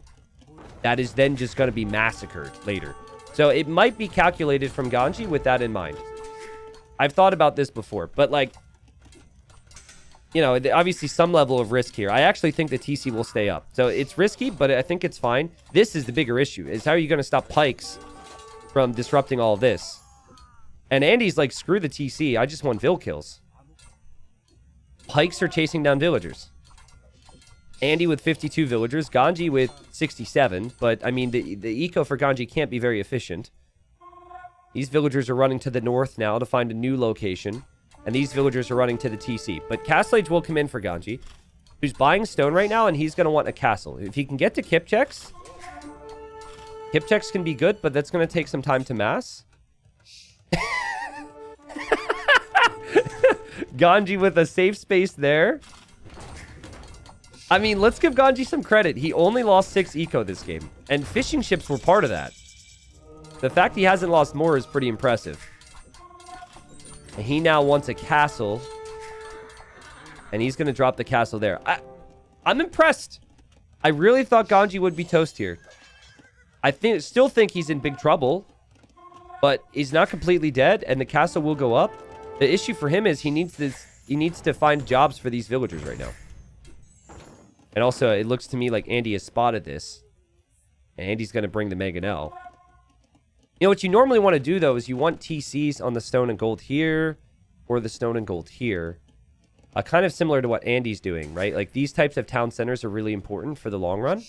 that is then just going to be massacred later. So it might be calculated from Ganji with that in mind. I've thought about this before, but like, you know, obviously some level of risk here. I actually think the TC will stay up. So it's risky, but I think it's fine. This is the bigger issue, is how are you going to stop Pikes from disrupting all of this? And Andy's like, screw the TC. I just want Vill kills. Pikes are chasing down villagers. Andy with 52 villagers. Ganji with 67. But, I mean, the eco for Ganji can't be very efficient. These villagers are running to the north now to find a new location. And these villagers are running to the TC. But Castle Age will come in for Ganji, who's buying stone right now, and he's going to want a castle. If he can get to Kipchaks, Kipchaks can be good, but that's going to take some time to mass. Ganji with a safe space there. I mean, let's give Ganji some credit. He only lost 6 eco this game, and fishing ships were part of that. The fact he hasn't lost more is pretty impressive. And he now wants a castle. And he's going to drop the castle there. I'm impressed. I really thought Ganji would be toast here. I still think he's in big trouble. But he's not completely dead. And the castle will go up. The issue for him is he needs to find jobs for these villagers right now. And also, it looks to me like Andy has spotted this. And Andy's going to bring the Mangonel. You know, what you normally want to do, though, is you want TCs on the stone and gold here, or the stone and gold here. Kind of similar to what Andy's doing, right? Like, these types of town centers are really important for the long run.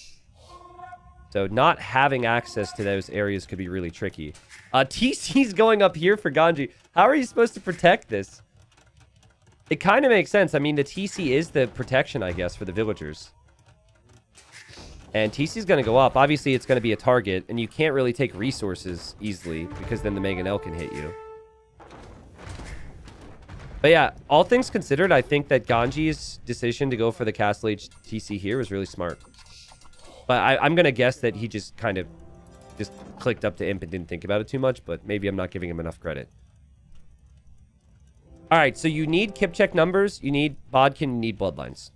So, not having access to those areas could be really tricky. TC's going up here for Ganji. How are you supposed to protect this? It kind of makes sense. I mean, the TC is the protection, I guess, for the villagers. And TC's going to go up. Obviously, it's going to be a target, and you can't really take resources easily, because then the Mangonel can hit you. But yeah, all things considered, I think that Ganji's decision to go for the Castle Age TC here was really smart. But I'm going to guess that he just kind of just clicked up to Imp and didn't think about it too much, but maybe I'm not giving him enough credit. All right, so you need Kipchak numbers, you need Bodkin, you need Bloodlines.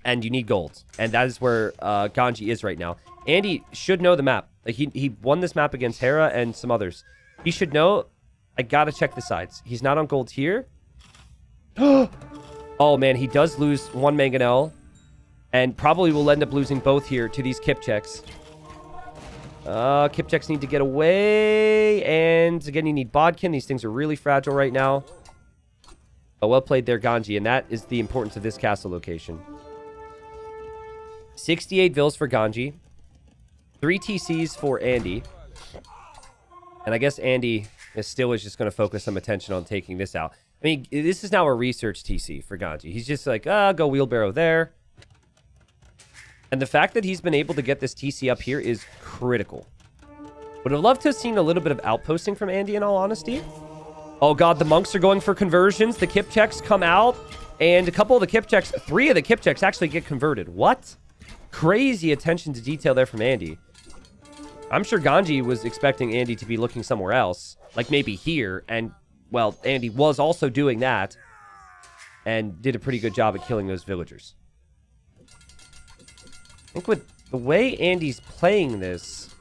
And you need gold. And that is where Ganji is right now. Andy should know the map. Like he won this map against Hera and some others. He should know, I gotta check the sides. He's not on gold here. Oh, man, he does lose one Mangonel. And probably will end up losing both here to these Kipchaks. Kipchaks need to get away. And again, you need Bodkin. These things are really fragile right now. But well played there, Ganji. And that is the importance of this castle location. 68 Vills for Ganji. 3 TCs for Andy. And I guess Andy still is just going to focus some attention on taking this out. I mean, this is now a research TC for Ganji. He's just like, go wheelbarrow there. And the fact that he's been able to get this TC up here is critical. Would have loved to have seen a little bit of outposting from Andy, in all honesty. Oh, God, the monks are going for conversions. The Kipchaks come out. And a couple of the Kipchaks, 3 of the Kipchaks actually get converted. What? Crazy attention to detail there from Andy. I'm sure Ganji was expecting Andy to be looking somewhere else. Like maybe here. And, well, Andy was also doing that. And did a pretty good job at killing those villagers. I think with the way Andy's playing this,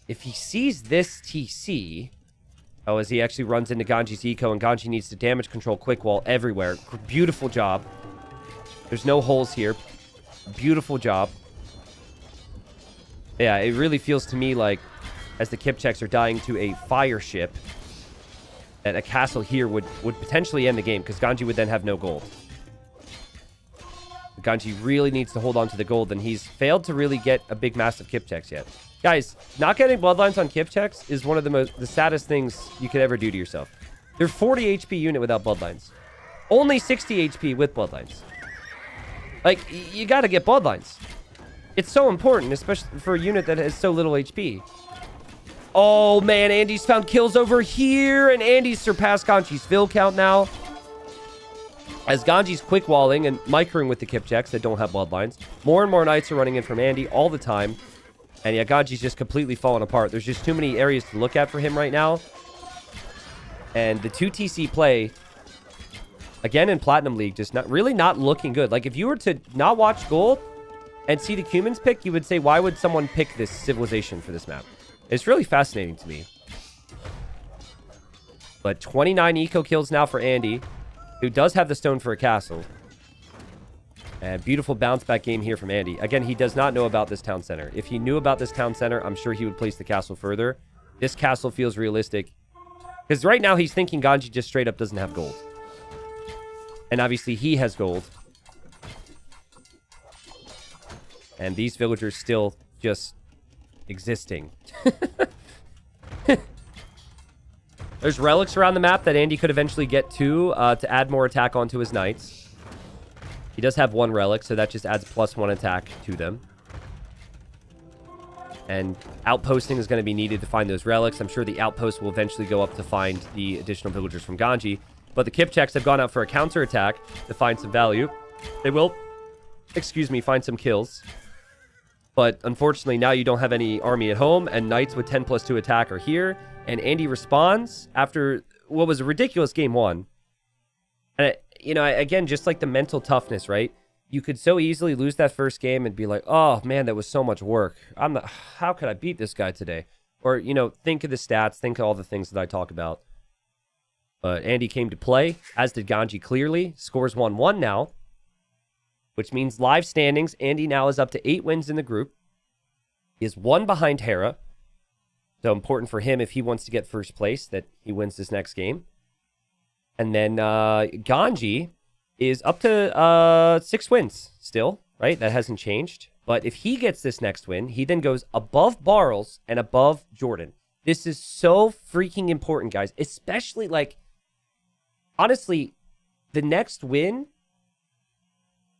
if he sees this TC... Oh, as he actually runs into Ganji's eco, and Ganji needs to damage control quick wall everywhere. Beautiful job. There's no holes here. Beautiful job. Yeah, it really feels to me like, as the Kipchaks are dying to a fire ship, that a castle here would potentially end the game, because Ganji would then have no gold. Ganji really needs to hold on to the gold, and he's failed to really get a big mass of Kipchaks yet. Guys, not getting bloodlines on Kipchaks is one of the saddest things you could ever do to yourself. They're 40 HP unit without bloodlines. Only 60 HP with bloodlines. Like, you gotta get bloodlines. It's so important, especially for a unit that has so little HP. Oh, man, Andy's found kills over here, and Andy's surpassed Ganji's fill count now. As Ganji's quick walling and microing with the Kipchaks that don't have bloodlines, more and more knights are running in from Andy all the time. And yeah, Ganji's just completely falling apart. There's just too many areas to look at for him right now. And the 2TC play, again in Platinum League, just really not looking good. Like, if you were to not watch Gold and see the Cumans pick, you would say, why would someone pick this civilization for this map? It's really fascinating to me. But 29 eco kills now for Andy, who does have the stone for a castle. And beautiful bounce back game here from Andy. Again, he does not know about this town center. If he knew about this town center, I'm sure he would place the castle further. This castle feels realistic. Because right now he's thinking Ganji just straight up doesn't have gold. And obviously he has gold. And these villagers still just existing. There's relics around the map that Andy could eventually get to add more attack onto his knights. He does have one relic, so that just adds +1 attack to them. And outposting is going to be needed to find those relics. I'm sure the outpost will eventually go up to find the additional villagers from Ganji. But the Kipchaks have gone out for a counterattack to find some value. They will, find some kills. But unfortunately, now you don't have any army at home, and knights with 10+2 attack are here. And Andy responds after what was a ridiculous game 1. And, again, just like the mental toughness, right? You could so easily lose that first game and be like, oh, man, that was so much work. How could I beat this guy today? Or, think of the stats, think of all the things that I talk about. But Andy came to play, as did Ganji clearly. Scores 1-1 now, which means live standings. Andy now is up to 8 wins in the group. He is 1 behind Hera. So important for him if he wants to get first place that he wins this next game. And then Ganji is up to 6 wins still, right? That hasn't changed. But if he gets this next win, he then goes above Barles and above Jordan. This is so freaking important, guys. Especially, honestly, the next win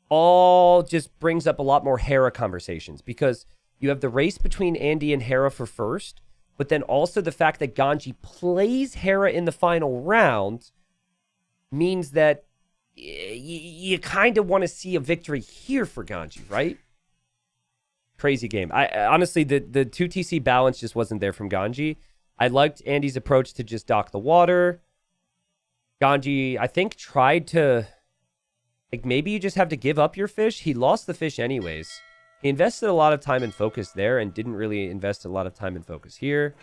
all just brings up a lot more Hera conversations. Because you have the race between Andy and Hera for first. But then also the fact that Ganji plays Hera in the final round means that you kind of want to see a victory here for Ganji, right? Crazy game. I honestly, the 2TC balance just wasn't there from Ganji. I liked Andy's approach to just dock the water. Ganji, I think, tried to... maybe you just have to give up your fish. He lost the fish anyways. He invested a lot of time and focus there and didn't really invest a lot of time and focus here.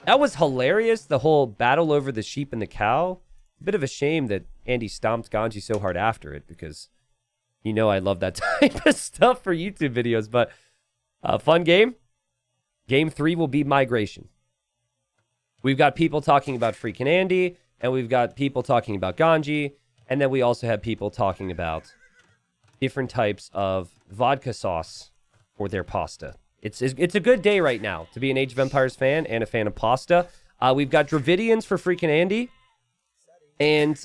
That was hilarious, the whole battle over the sheep and the cow. A bit of a shame that Andy stomped Ganji so hard after it because, I love that type of stuff for YouTube videos. But fun game. Game 3 will be migration. We've got people talking about FreakinAndy, and we've got people talking about Ganji, and then we also have people talking about different types of vodka sauce for their pasta. It's a good day right now to be an Age of Empires fan and a fan of pasta. We've got Dravidians for FreakinAndy. And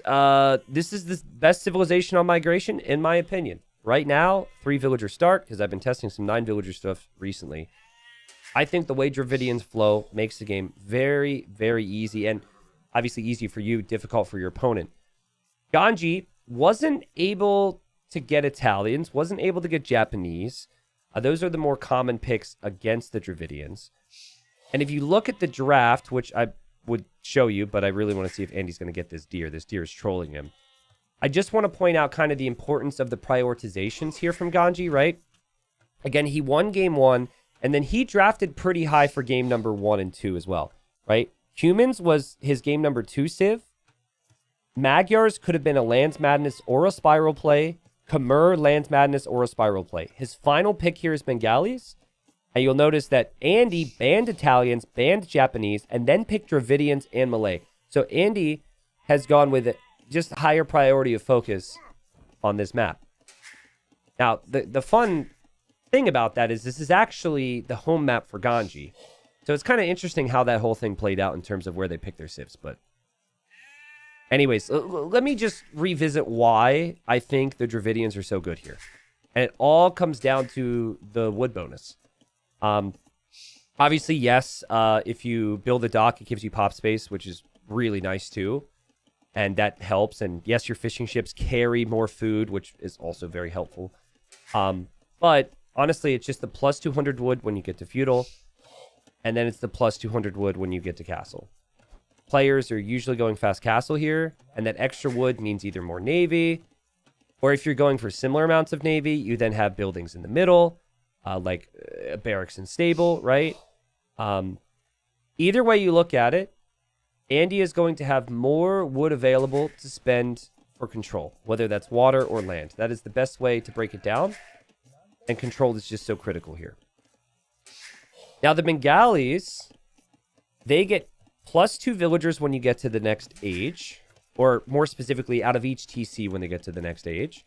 this is the best civilization on migration, in my opinion. Right now, 3 villager start, because I've been testing some 9 villager stuff recently. I think the way Dravidians flow makes the game very, very easy. And obviously easy for you, difficult for your opponent. Ganji wasn't able to get Italians, wasn't able to get Japanese. Those are the more common picks against the Dravidians. And if you look at the draft, which I would show you, but I really want to see if Andy's going to get this deer. This deer is trolling him. I just want to point out kind of the importance of the prioritizations here from Ganji, right? Again, he won game 1, and then he drafted pretty high for game number 1 and 2 as well, right? Humans was his game number 2 civ. Magyars could have been a Lands Madness or a Spiral play. Khmer, Lands Madness, or a Spiral play. His final pick here is Bengalis. And you'll notice that Andy banned Italians, banned Japanese, and then picked Dravidians and Malay. So Andy has gone with just higher priority of focus on this map. Now, the fun thing about that is this is actually the home map for Ganji. So it's kind of interesting how that whole thing played out in terms of where they picked their civs. But anyways, let me just revisit why I think the Dravidians are so good here. And it all comes down to the wood bonus. Obviously, yes, if you build a dock, it gives you pop space, which is really nice too. And that helps. And yes, your fishing ships carry more food, which is also very helpful. But honestly, it's just the plus 200 wood when you get to feudal, and then it's the plus 200 wood when you get to castle. Players are usually going fast castle here, and that extra wood means either more navy, or if you're going for similar amounts of navy, you then have buildings in the middle, like barracks and stable, right? Either way you look at it, Andy is going to have more wood available to spend for control, whether that's water or land. That is the best way to break it down, and control is just so critical here. Now, the Bengalis, they get plus 2 villagers when you get to the next age, or more specifically, out of each TC when they get to the next age.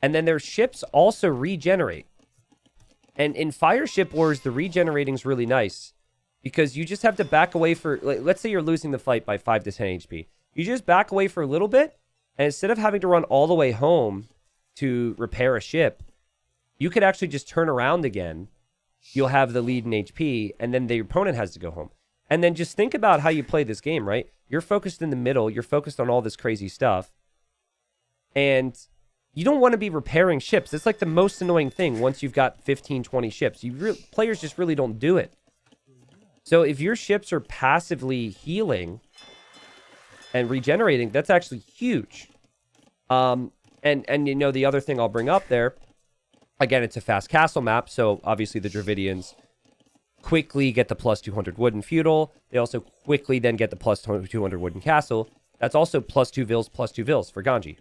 And then their ships also regenerate. And in Fire Ship Wars, the regenerating is really nice, because you just have to back away for, let's say you're losing the fight by 5 to 10 HP. You just back away for a little bit, and instead of having to run all the way home to repair a ship, you could actually just turn around again. You'll have the lead in HP, and then the opponent has to go home. And then just think about how you play this game, right? You're focused in the middle. You're focused on all this crazy stuff. And you don't want to be repairing ships. It's like the most annoying thing once you've got 15, 20 ships. Players just really don't do it. So if your ships are passively healing and regenerating, that's actually huge. And you know, the other thing I'll bring up there, again, it's a fast castle map, so obviously the Dravidians quickly get the plus 200 wood in feudal. They also quickly then get the plus 200 wood in castle. That's also plus 2 vills for Ganji.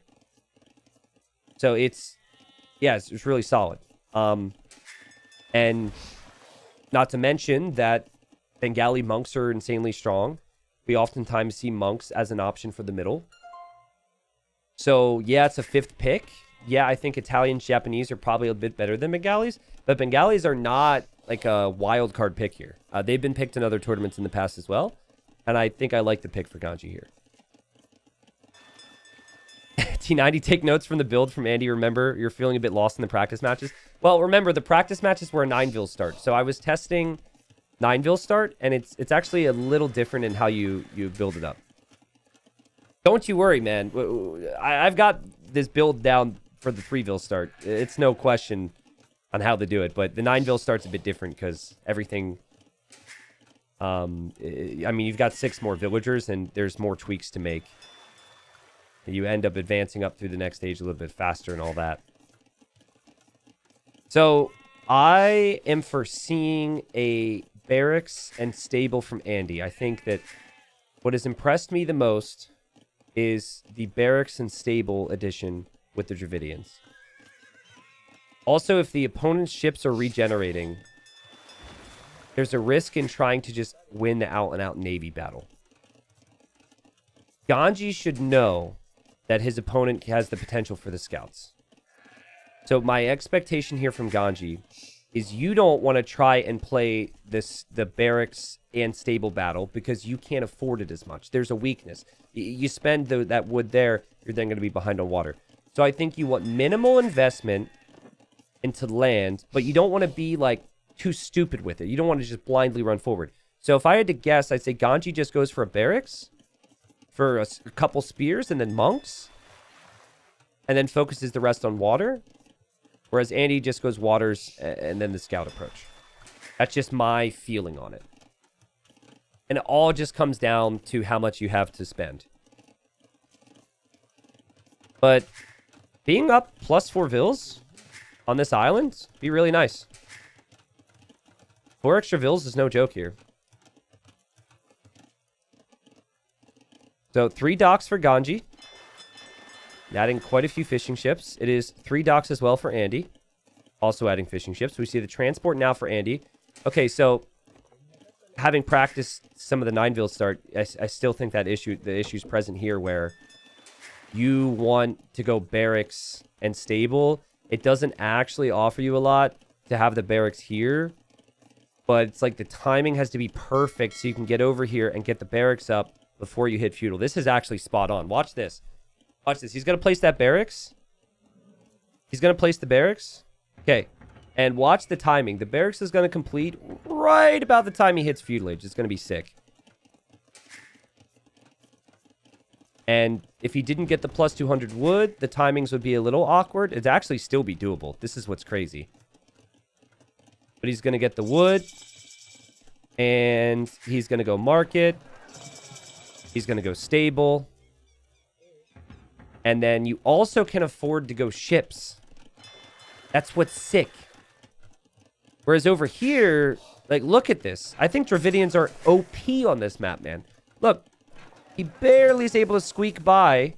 So it's really solid. And not to mention that Bengali monks are insanely strong. We oftentimes see monks as an option for the middle. So, yeah, it's a 5th pick. Yeah, I think Italians, Japanese are probably a bit better than Bengalis. But Bengalis are not like a wild card pick here. They've been picked in other tournaments in the past as well. And I think I like the pick for Ganji here. T90, take notes from the build from Andy. Remember, you're feeling a bit lost in the practice matches. Well, remember, the practice matches were a 9-vil start. So I was testing 9-vil start, and it's actually a little different in how you build it up. Don't you worry, man. I've got this build down for the 3-vil start. It's no question on how to do it, but the 9-vil start's a bit different because everything... I mean, you've got 6 more villagers, and there's more tweaks to make. You end up advancing up through the next stage a little bit faster and all that. So, I am foreseeing a barracks and stable from Andy. I think that what has impressed me the most is the barracks and stable addition with the Dravidians. Also, if the opponent's ships are regenerating, there's a risk in trying to just win the out-and-out Navy battle. Ganji should know that his opponent has the potential for the scouts. So my expectation here from Ganji is you don't want to try and play the barracks and stable battle because you can't afford it as much. There's a weakness. You spend that wood there, you're then going to be behind on water. So I think you want minimal investment into land, but you don't want to be like too stupid with it. You don't want to just blindly run forward. So if I had to guess, I'd say Ganji just goes for a barracks, for a couple spears, and then monks, and then focuses the rest on water. Whereas Andy just goes waters and then the scout approach. That's just my feeling on it. And it all just comes down to how much you have to spend. But being up plus 4 vills on this island be really nice. 4 extra vills is no joke here. So 3 docks for Ganji. Adding quite a few fishing ships. It is 3 docks as well for Andy. Also adding fishing ships. We see the transport now for Andy. Okay, so having practiced some of the 9-vil start, I still think that the issue's present here where you want to go barracks and stable. It doesn't actually offer you a lot to have the barracks here. But it's like the timing has to be perfect so you can get over here and get the barracks up before you hit feudal. This is actually spot on. Watch this. Watch this. He's going to place that barracks. He's going to place the barracks. Okay. And watch the timing. The barracks is going to complete right about the time he hits feudal age. It's going to be sick. And if he didn't get the plus 200 wood, the timings would be a little awkward. It'd actually still be doable. This is what's crazy. But he's going to get the wood. And he's going to go market. He's going to go stable. And then you also can afford to go ships. That's what's sick. Whereas over here, like, look at this. I think Dravidians are OP on this map, man. Look, he barely is able to squeak by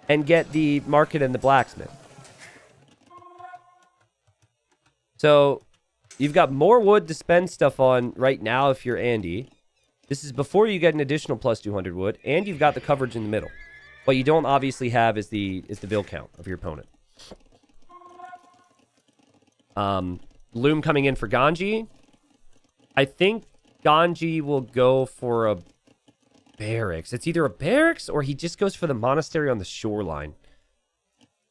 and get the market and the blacksmith. So, you've got more wood to spend stuff on right now if you're Andy. This is before you get an additional plus 200 wood, and you've got the coverage in the middle. What you don't obviously have is the build count of your opponent. Loom coming in for Ganji. I think Ganji will go for a barracks. It's either a barracks or he just goes for the monastery on the shoreline.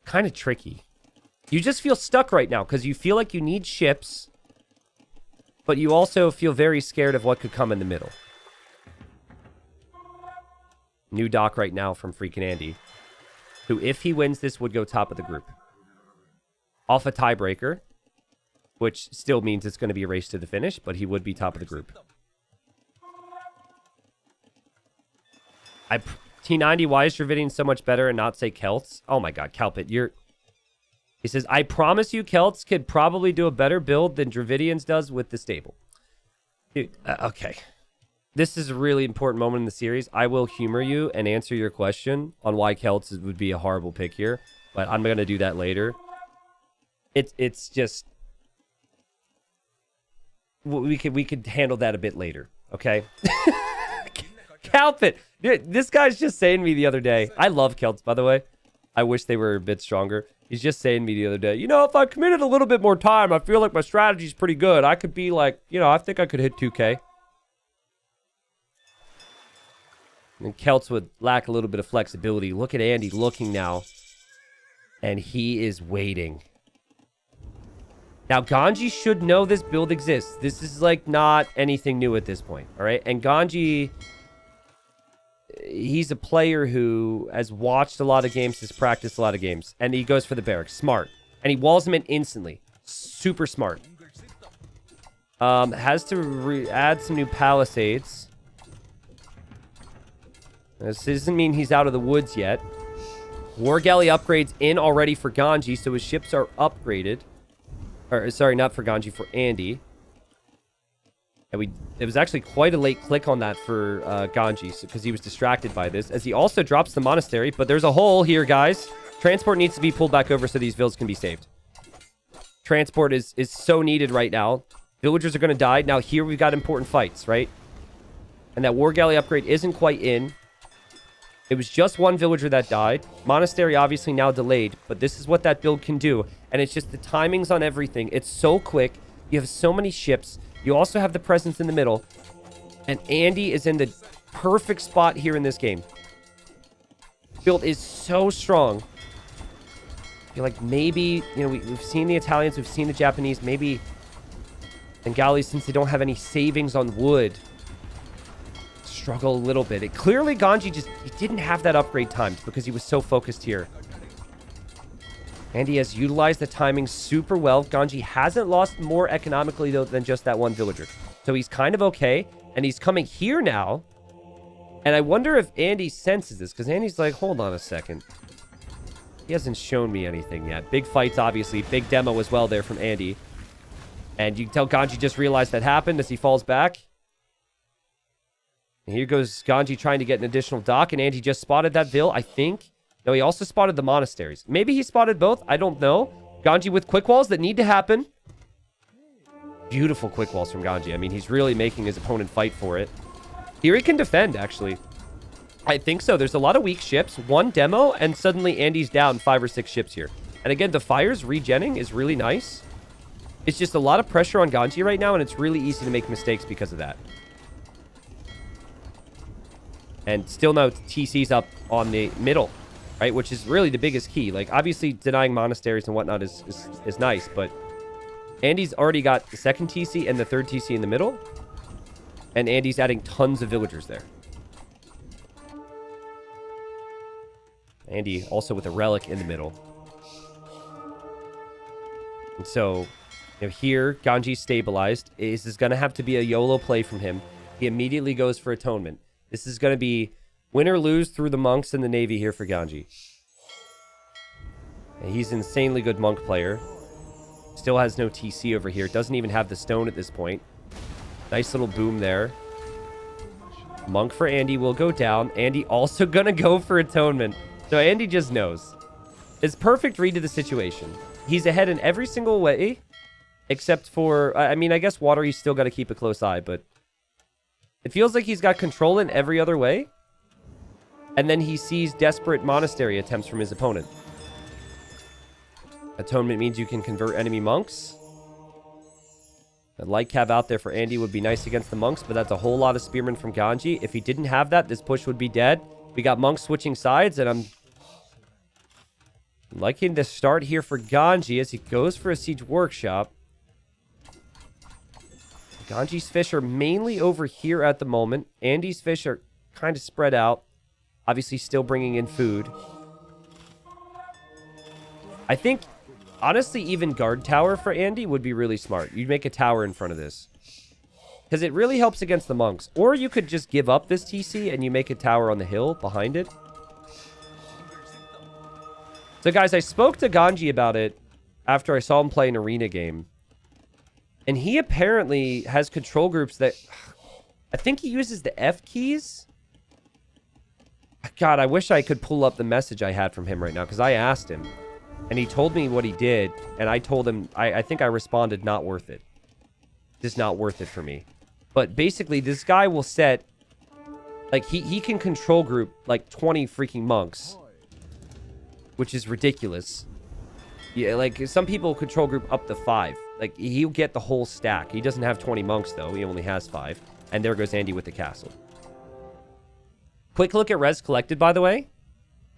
Kind of tricky. You just feel stuck right now because you feel like you need ships, but you also feel very scared of what could come in the middle. New doc right now from FreakinAndy, who, if he wins this, would go top of the group. Off a tiebreaker, which still means it's going to be a race to the finish, but he would be top of the group. T90, why is Dravidian so much better and not say Celts? Oh my god, Calpit, you're... He says, I promise you Celts could probably do a better build than Dravidians does with the stable. Dude, okay. This is a really important moment in the series. I will humor you and answer your question on why Celts would be a horrible pick here, but I'm going to do that later. It's just... We could handle that a bit later, okay? Calpit! Dude, this guy's just saying to me the other day. I love Celts, by the way. I wish they were a bit stronger. He's just saying to me the other day, you know, if I committed a little bit more time, I feel like my strategy's pretty good. I could be like, you know, I think I could hit 2K. And Celts would lack a little bit of flexibility. Look at Andy looking now. And he is waiting. Now, Ganji should know this build exists. This is, like, not anything new at this point, all right? And Ganji, he's a player who has watched a lot of games, has practiced a lot of games, and he goes for the barracks. Smart. And he walls him in instantly. Super smart. Has to add some new palisades. This doesn't mean he's out of the woods yet. War Galley upgrades in already for Ganji, so his ships are upgraded. Or, sorry, not for Ganji, for Andy. And it was actually quite a late click on that for Ganji, because he was distracted by this, as he also drops the monastery. But there's a hole here, guys. Transport needs to be pulled back over so these villas can be saved. Transport is so needed right now. Villagers are going to die. Now, here we've got important fights, right? And that War Galley upgrade isn't quite in. It was just one villager that died. Monastery obviously now delayed, but this is what that build can do. And it's just the timings on everything. It's so quick. You have so many ships. You also have the presence in the middle. And Andy is in the perfect spot here in this game. Build is so strong. I feel like maybe, you know, we've seen the Italians, we've seen the Japanese, maybe Bengali, since they don't have any savings on wood, struggle a little bit. Clearly, Ganji he didn't have that upgrade timed because he was so focused here. And he has utilized the timing super well. Ganji hasn't lost more economically, though, than just that one villager. So he's kind of okay. And he's coming here now. And I wonder if Andy senses this, because Andy's like, hold on a second. He hasn't shown me anything yet. Big fights, obviously. Big demo as well there from Andy. And you can tell Ganji just realized that happened as he falls back. And here goes Ganji trying to get an additional dock, and Andy just spotted that vill, I think. No, he also spotted the monasteries. Maybe he spotted both. I don't know. Ganji with quick walls that need to happen. Beautiful quick walls from Ganji. I mean, he's really making his opponent fight for it. Here he can defend, actually. I think so. There's a lot of weak ships. One demo, and suddenly Andy's down 5 or 6 ships here. And again, the fires regenning is really nice. It's just a lot of pressure on Ganji right now, and it's really easy to make mistakes because of that. And still no TC's up on the middle, right? Which is really the biggest key. Like, obviously, denying monasteries and whatnot is nice, but Andy's already got the second TC and the third TC in the middle. And Andy's adding tons of villagers there. Andy also with a relic in the middle. And so, Here, Ganji stabilized. This is going to have to be a YOLO play from him. He immediately goes for Atonement. This is going to be win or lose through the monks and the navy here for Ganji. And he's an insanely good monk player. Still has no TC over here. Doesn't even have the stone at this point. Nice little boom there. Monk for Andy will go down. Andy also going to go for Atonement. So Andy just knows. It's perfect read to the situation. He's ahead in every single way. Except for, I mean, I guess water he's still got to keep a close eye. But it feels like he's got control in every other way. And then he sees desperate monastery attempts from his opponent. Atonement means you can convert enemy monks. A light cav out there for Andy would be nice against the monks, but that's a whole lot of spearmen from Ganji. If he didn't have that, this push would be dead. We got monks switching sides, and I'm liking the start here for Ganji as he goes for a siege workshop. Ganji's fish are mainly over here at the moment. Andy's fish are kind of spread out. Obviously still bringing in food. I think, honestly, even guard tower for Andy would be really smart. You'd make a tower in front of this. Because it really helps against the monks. Or you could just give up this TC and you make a tower on the hill behind it. So guys, I spoke to Ganji about it after I saw him play an arena game. And he apparently has control groups that... I think he uses the F keys. God, I wish I could pull up the message I had from him right now, because I asked him. And he told me what he did, and I told him... I think I responded, not worth it. Just not worth it for me. But basically, this guy will set... Like, he can control group, like, 20 freaking monks. Which is ridiculous. Yeah, like, some people control group up to 5. Like, he'll get the whole stack. He doesn't have 20 monks, though. He only has 5. And there goes Andy with the castle. Quick look at res collected, by the way.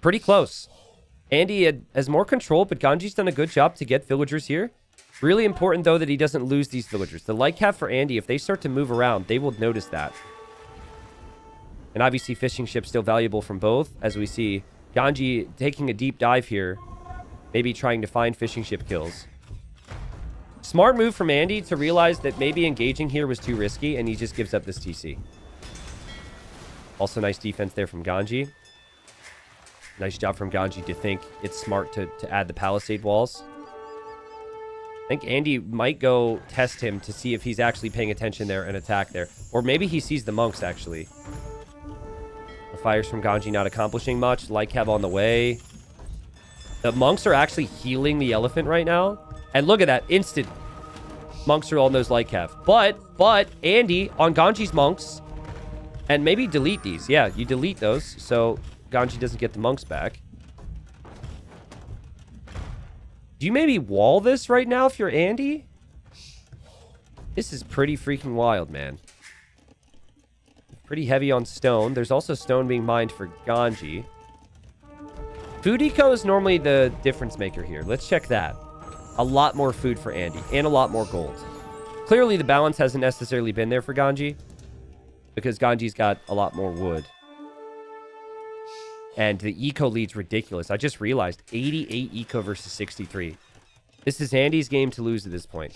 Pretty close. Andy has more control, but Ganji's done a good job to get villagers here. Really important, though, that he doesn't lose these villagers. The light cap for Andy, if they start to move around, they will notice that. And obviously, fishing ship's still valuable from both, as we see Ganji taking a deep dive here. Maybe trying to find fishing ship kills. Smart move from Andy to realize that maybe engaging here was too risky, and he just gives up this TC. Also, nice defense there from Ganji. Nice job from Ganji to think it's smart to add the palisade walls. I think Andy might go test him to see if he's actually paying attention there and attack there. Or maybe he sees the monks, actually. The fires from Ganji not accomplishing much. Light cav on the way. The monks are actually healing the elephant right now. And look at that. Instant. Monks are on those light cav. But, Andy on Ganji's monks. And maybe delete these. Yeah, you delete those. So Ganji doesn't get the monks back. Do you maybe wall this right now if you're Andy? This is pretty freaking wild, man. Pretty heavy on stone. There's also stone being mined for Ganji. Food eco is normally the difference maker here. Let's check that. A lot more food for Andy. And a lot more gold. Clearly, the balance hasn't necessarily been there for Ganji. Because Ganji's got a lot more wood. And the eco lead's ridiculous. I just realized 88 eco versus 63. This is Andy's game to lose at this point.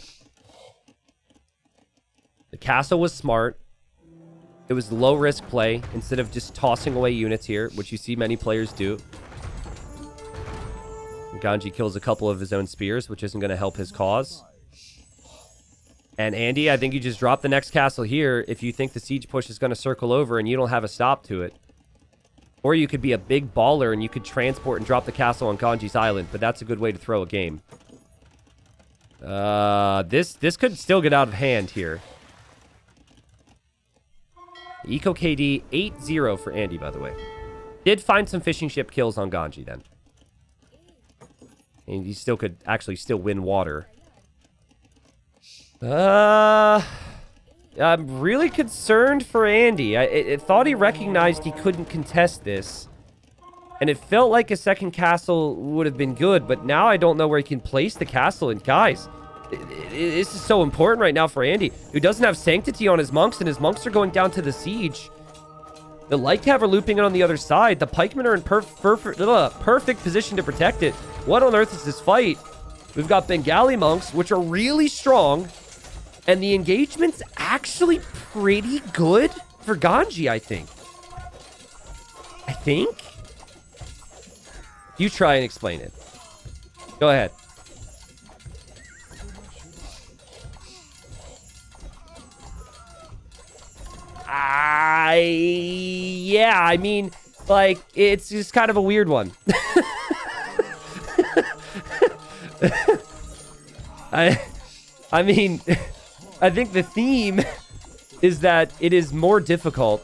The castle was smart. It was low risk play instead of just tossing away units here, which you see many players do. Ganji kills a couple of his own spears, which isn't going to help his cause. And Andy, I think you just drop the next castle here if you think the siege push is going to circle over and you don't have a stop to it. Or you could be a big baller and you could transport and drop the castle on Ganji's island, but that's a good way to throw a game. This could still get out of hand here. Eco KD 8-0 for Andy, by the way. Did find some fishing ship kills on Ganji then. And he still could actually still win water. I'm really concerned for Andy. I thought he recognized he couldn't contest this. And it felt like a second castle would have been good, but now I don't know where he can place the castle. And guys, this is so important right now for Andy, who doesn't have sanctity on his monks, and his monks are going down to the siege. The light cav are looping in on the other side. The pikemen are in perfect position to protect it. What on earth is this fight? We've got Bengali monks, which are really strong. And the engagement's actually pretty good for Ganji, I think. You try and explain it. Go ahead. Yeah, I mean, like, it's just kind of a weird one. I mean, I think the theme is that it is more difficult,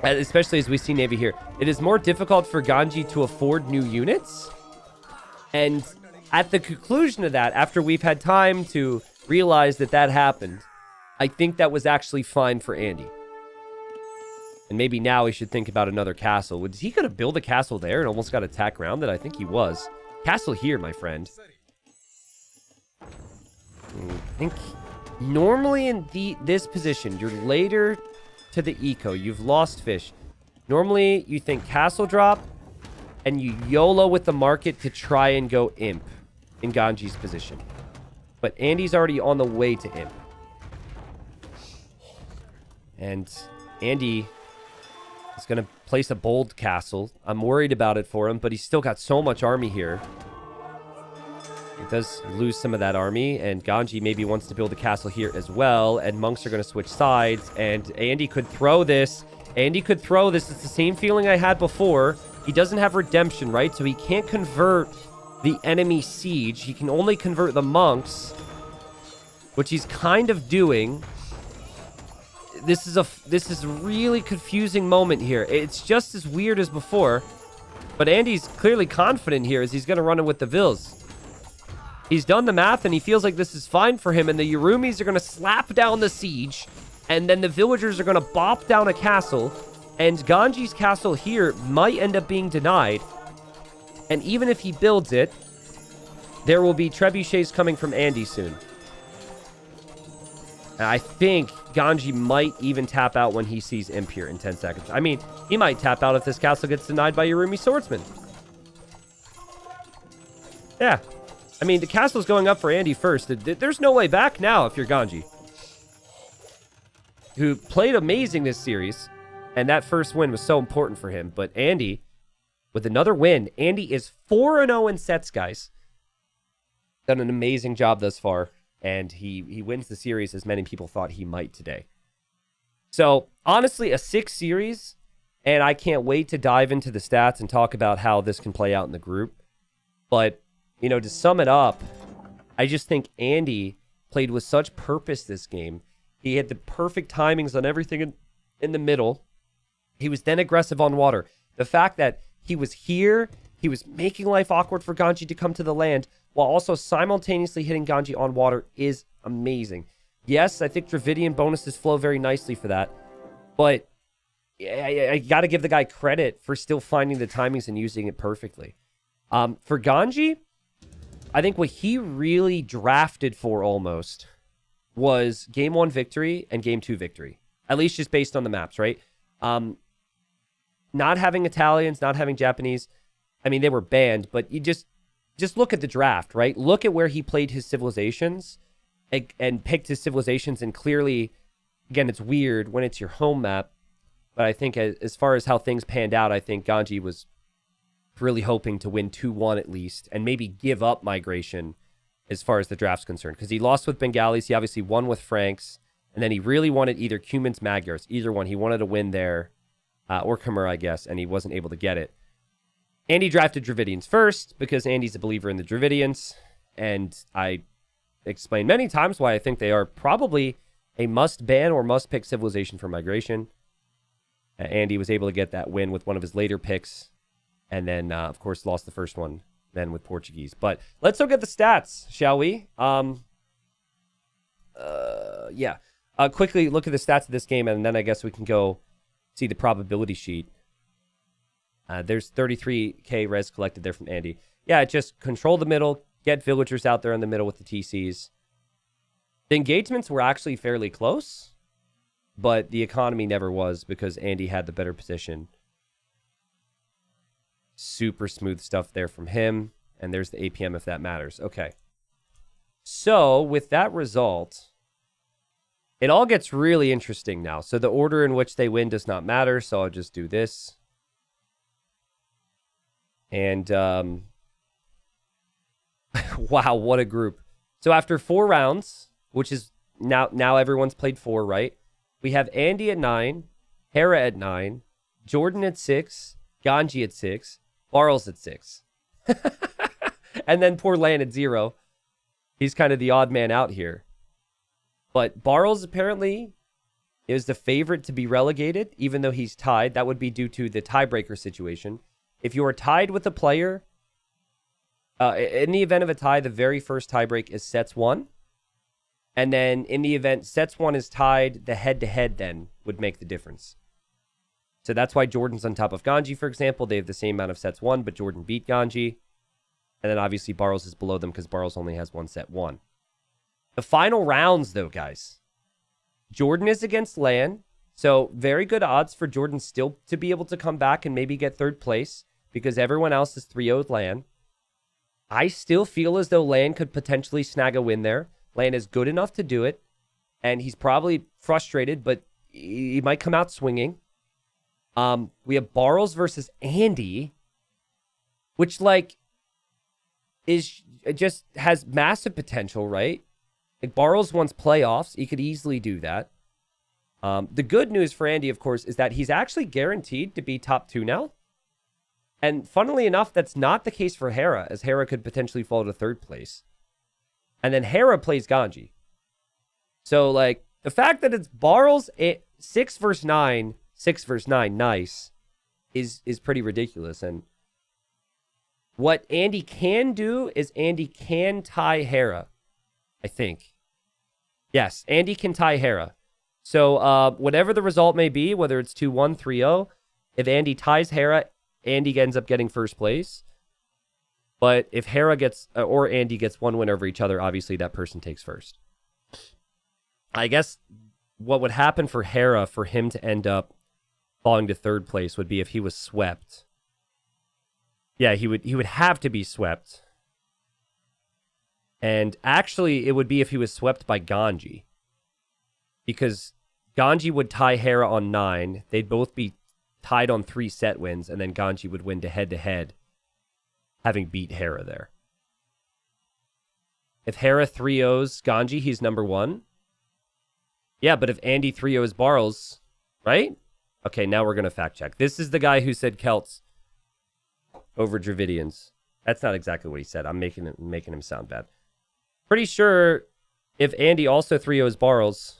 especially as we see Navy here, it is more difficult for Ganji to afford new units. And at the conclusion of that, after we've had time to realize that that happened, I think that was actually fine for Andy. And maybe now he should think about another castle. Was he going to build a castle there and almost got attack grounded? I think he was. Castle here, my friend. I think normally in this position, you're later to the eco. You've lost fish. Normally, you think castle drop, and you YOLO with the market to try and go imp in Ganji's position. But Andy's already on the way to imp. And Andy is going to place a bold castle. I'm worried about it for him, but he's still got so much army here. It does lose some of that army, and Ganji maybe wants to build a castle here as well, and monks are going to switch sides, and Andy could throw this. It's the same feeling I had before. He doesn't have redemption, right? So he can't convert the enemy siege. He can only convert the monks, which he's kind of doing. This is a really confusing moment here. It's just as weird as before, but Andy's clearly confident here as he's going to run it with the Vils. He's done the math, and he feels like this is fine for him, and the Yurumis are going to slap down the siege, and then the villagers are going to bop down a castle, and Ganji's castle here might end up being denied. And even if he builds it, there will be trebuchets coming from Andy soon. And I think Ganji might even tap out when he sees Imp here in 10 seconds. I mean, he might tap out if this castle gets denied by Yurumi Swordsman. Yeah. I mean, the castle's going up for Andy first. There's no way back now if you're Ganji, who played amazing this series, and that first win was so important for him. But Andy, with another win, Andy is 4-0 in sets, guys. Done an amazing job thus far, and he wins the series as many people thought he might today. So, honestly, a 6 series, and I can't wait to dive into the stats and talk about how this can play out in the group. But you know, to sum it up, I just think Andy played with such purpose this game. He had the perfect timings on everything in the middle. He was then aggressive on water. The fact that he was here, he was making life awkward for Ganji to come to the land, while also simultaneously hitting Ganji on water is amazing. Yes, I think Dravidian bonuses flow very nicely for that. But I got to give the guy credit for still finding the timings and using it perfectly. For Ganji, I think what he really drafted for almost was Game 1 victory and Game 2 victory. At least just based on the maps, right? Not having Italians, not having Japanese. I mean, they were banned, but you just look at the draft, right? Look at where he played his civilizations and picked his civilizations. And clearly, again, it's weird when it's your home map. But I think as far as how things panned out, I think Ganji was really hoping to win 2-1 at least, and maybe give up migration as far as the draft's concerned. Because he lost with Bengalis, he obviously won with Franks, and then he really wanted either Cumans, Magyars, either one. He wanted to win there, or Khmer, I guess, and he wasn't able to get it. Andy drafted Dravidians first, because Andy's a believer in the Dravidians, and I explained many times why I think they are probably a must-ban or must-pick civilization for migration. Andy was able to get that win with one of his later picks, and then, of course, lost the first one then with Portuguese. But let's look at the stats, shall we? Yeah. Quickly look at the stats of this game, and then I guess we can go see the probability sheet. There's 33k res collected there from Andy. Yeah, just control the middle, get villagers out there in the middle with the TCs. The engagements were actually fairly close, but the economy never was because Andy had the better position. Super smooth stuff there from him. And there's the APM if that matters. Okay. So with that result, it all gets really interesting now. So the order in which they win does not matter. So I'll just do this. And wow, what a group. So after 4 rounds, which is now everyone's played 4, right? We have Andy at 9, Hera at 9, Jordan at 6, Ganji at 6, Barles at 6. And then poor Lan at 0. He's kind of the odd man out here. But Barles apparently is the favorite to be relegated, even though he's tied. That would be due to the tiebreaker situation. If you are tied with a player, in the event of a tie, the very first tiebreak is sets 1. And then in the event sets 1 is tied, the head-to-head then would make the difference. So that's why Jordan's on top of Ganji, for example. They have the same amount of sets 1, but Jordan beat Ganji. And then obviously Barles is below them because Barles only has 1 set 1. The final rounds, though, guys. Jordan is against Lan. So very good odds for Jordan still to be able to come back and maybe get 3rd place because everyone else is 3-0'd Lan. I still feel as though Lan could potentially snag a win there. Lan is good enough to do it. And he's probably frustrated, but he might come out swinging. We have Barles versus Andy, which, like, it just has massive potential, right? Like, Barles wants playoffs. He could easily do that. The good news for Andy, of course, is that he's actually guaranteed to be top 2 now. And funnily enough, that's not the case for Hera, as Hera could potentially fall to 3rd place. And then Hera plays Ganji. So, like, the fact that it's Barles 6 versus 9, 6 versus 9, nice, is pretty ridiculous. And what Andy can do is Andy can tie Hera, I think. Yes, Andy can tie Hera. So, whatever the result may be, whether it's 2-1, 3-0, if Andy ties Hera, Andy ends up getting 1st place. But if Hera gets, or Andy gets 1 win over each other, obviously that person takes 1st. I guess what would happen for Hera, for him to end up falling to 3rd place, would be if he was swept. Yeah, he would have to be swept. And actually, it would be if he was swept by Ganji. Because Ganji would tie Hera on 9. They'd both be tied on 3 set wins, and then Ganji would win to head-to-head, having beat Hera there. If Hera 3-0s Ganji, he's number 1. Yeah, but if Andy 3-0s Barles, right? Okay, now we're going to fact check. This is the guy who said Celts over Dravidians. That's not exactly what he said. I'm making him sound bad. Pretty sure if Andy also 3-0s Barles.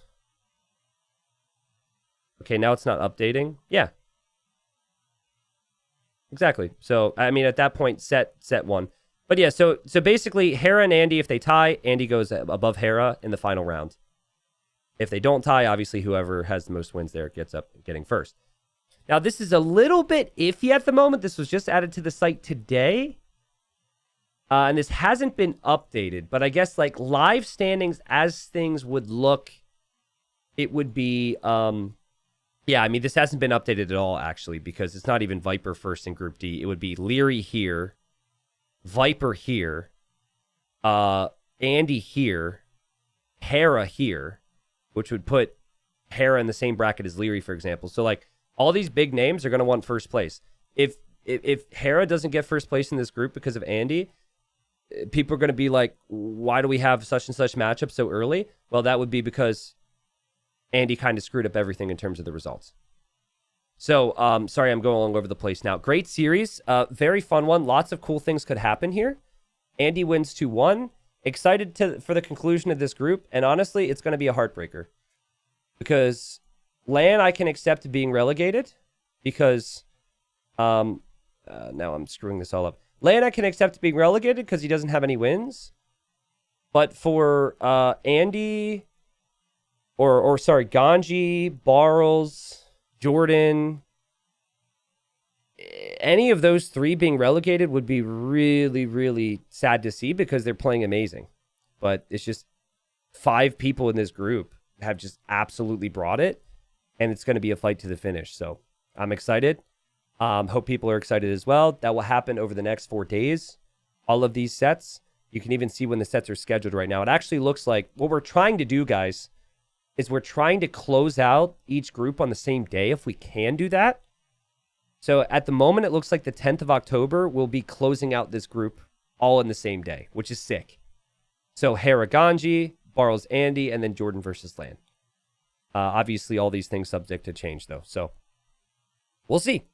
Okay, now it's not updating. Yeah. Exactly. So, I mean, at that point, set 1. But yeah, so basically, Hera and Andy, if they tie, Andy goes above Hera in the final round. If they don't tie, obviously, whoever has the most wins there gets up getting 1st. Now, this is a little bit iffy at the moment. This was just added to the site today. And this hasn't been updated. But I guess, like, live standings as things would look, it would be... Yeah, I mean, this hasn't been updated at all, actually, because it's not even Viper first in Group D. It would be Leary here, Viper here, Andy here, Hera here, which would put Hera in the same bracket as Leary, for example. So, like, all these big names are going to want 1st place. If Hera doesn't get 1st place in this group because of Andy, people are going to be like, why do we have such and such matchup so early? Well, that would be because Andy kind of screwed up everything in terms of the results. So, sorry, I'm going all over the place now. Great series. Very fun one. Lots of cool things could happen here. Andy wins 2-1. Excited for the conclusion of this group. And honestly, it's going to be a heartbreaker. Because Lan, I can accept being relegated. Because, now I'm screwing this all up. Lan, I can accept being relegated because he doesn't have any wins. But for Andy... Or sorry, Ganji, Barles, Jordan, any of those 3 being relegated would be really, really sad to see because they're playing amazing. But it's just 5 people in this group have just absolutely brought it, and it's going to be a fight to the finish. So I'm excited. Hope people are excited as well. That will happen over the next 4 days. All of these sets. You can even see when the sets are scheduled right now. It actually looks like what we're trying to do, guys, is we're trying to close out each group on the same day if we can do that. So at the moment, it looks like the 10th of October will be closing out this group all in the same day, which is sick. So Hera Ganji, Barles Andy, and then Jordan versus Lan. Obviously, all these things subject to change, though. So we'll see.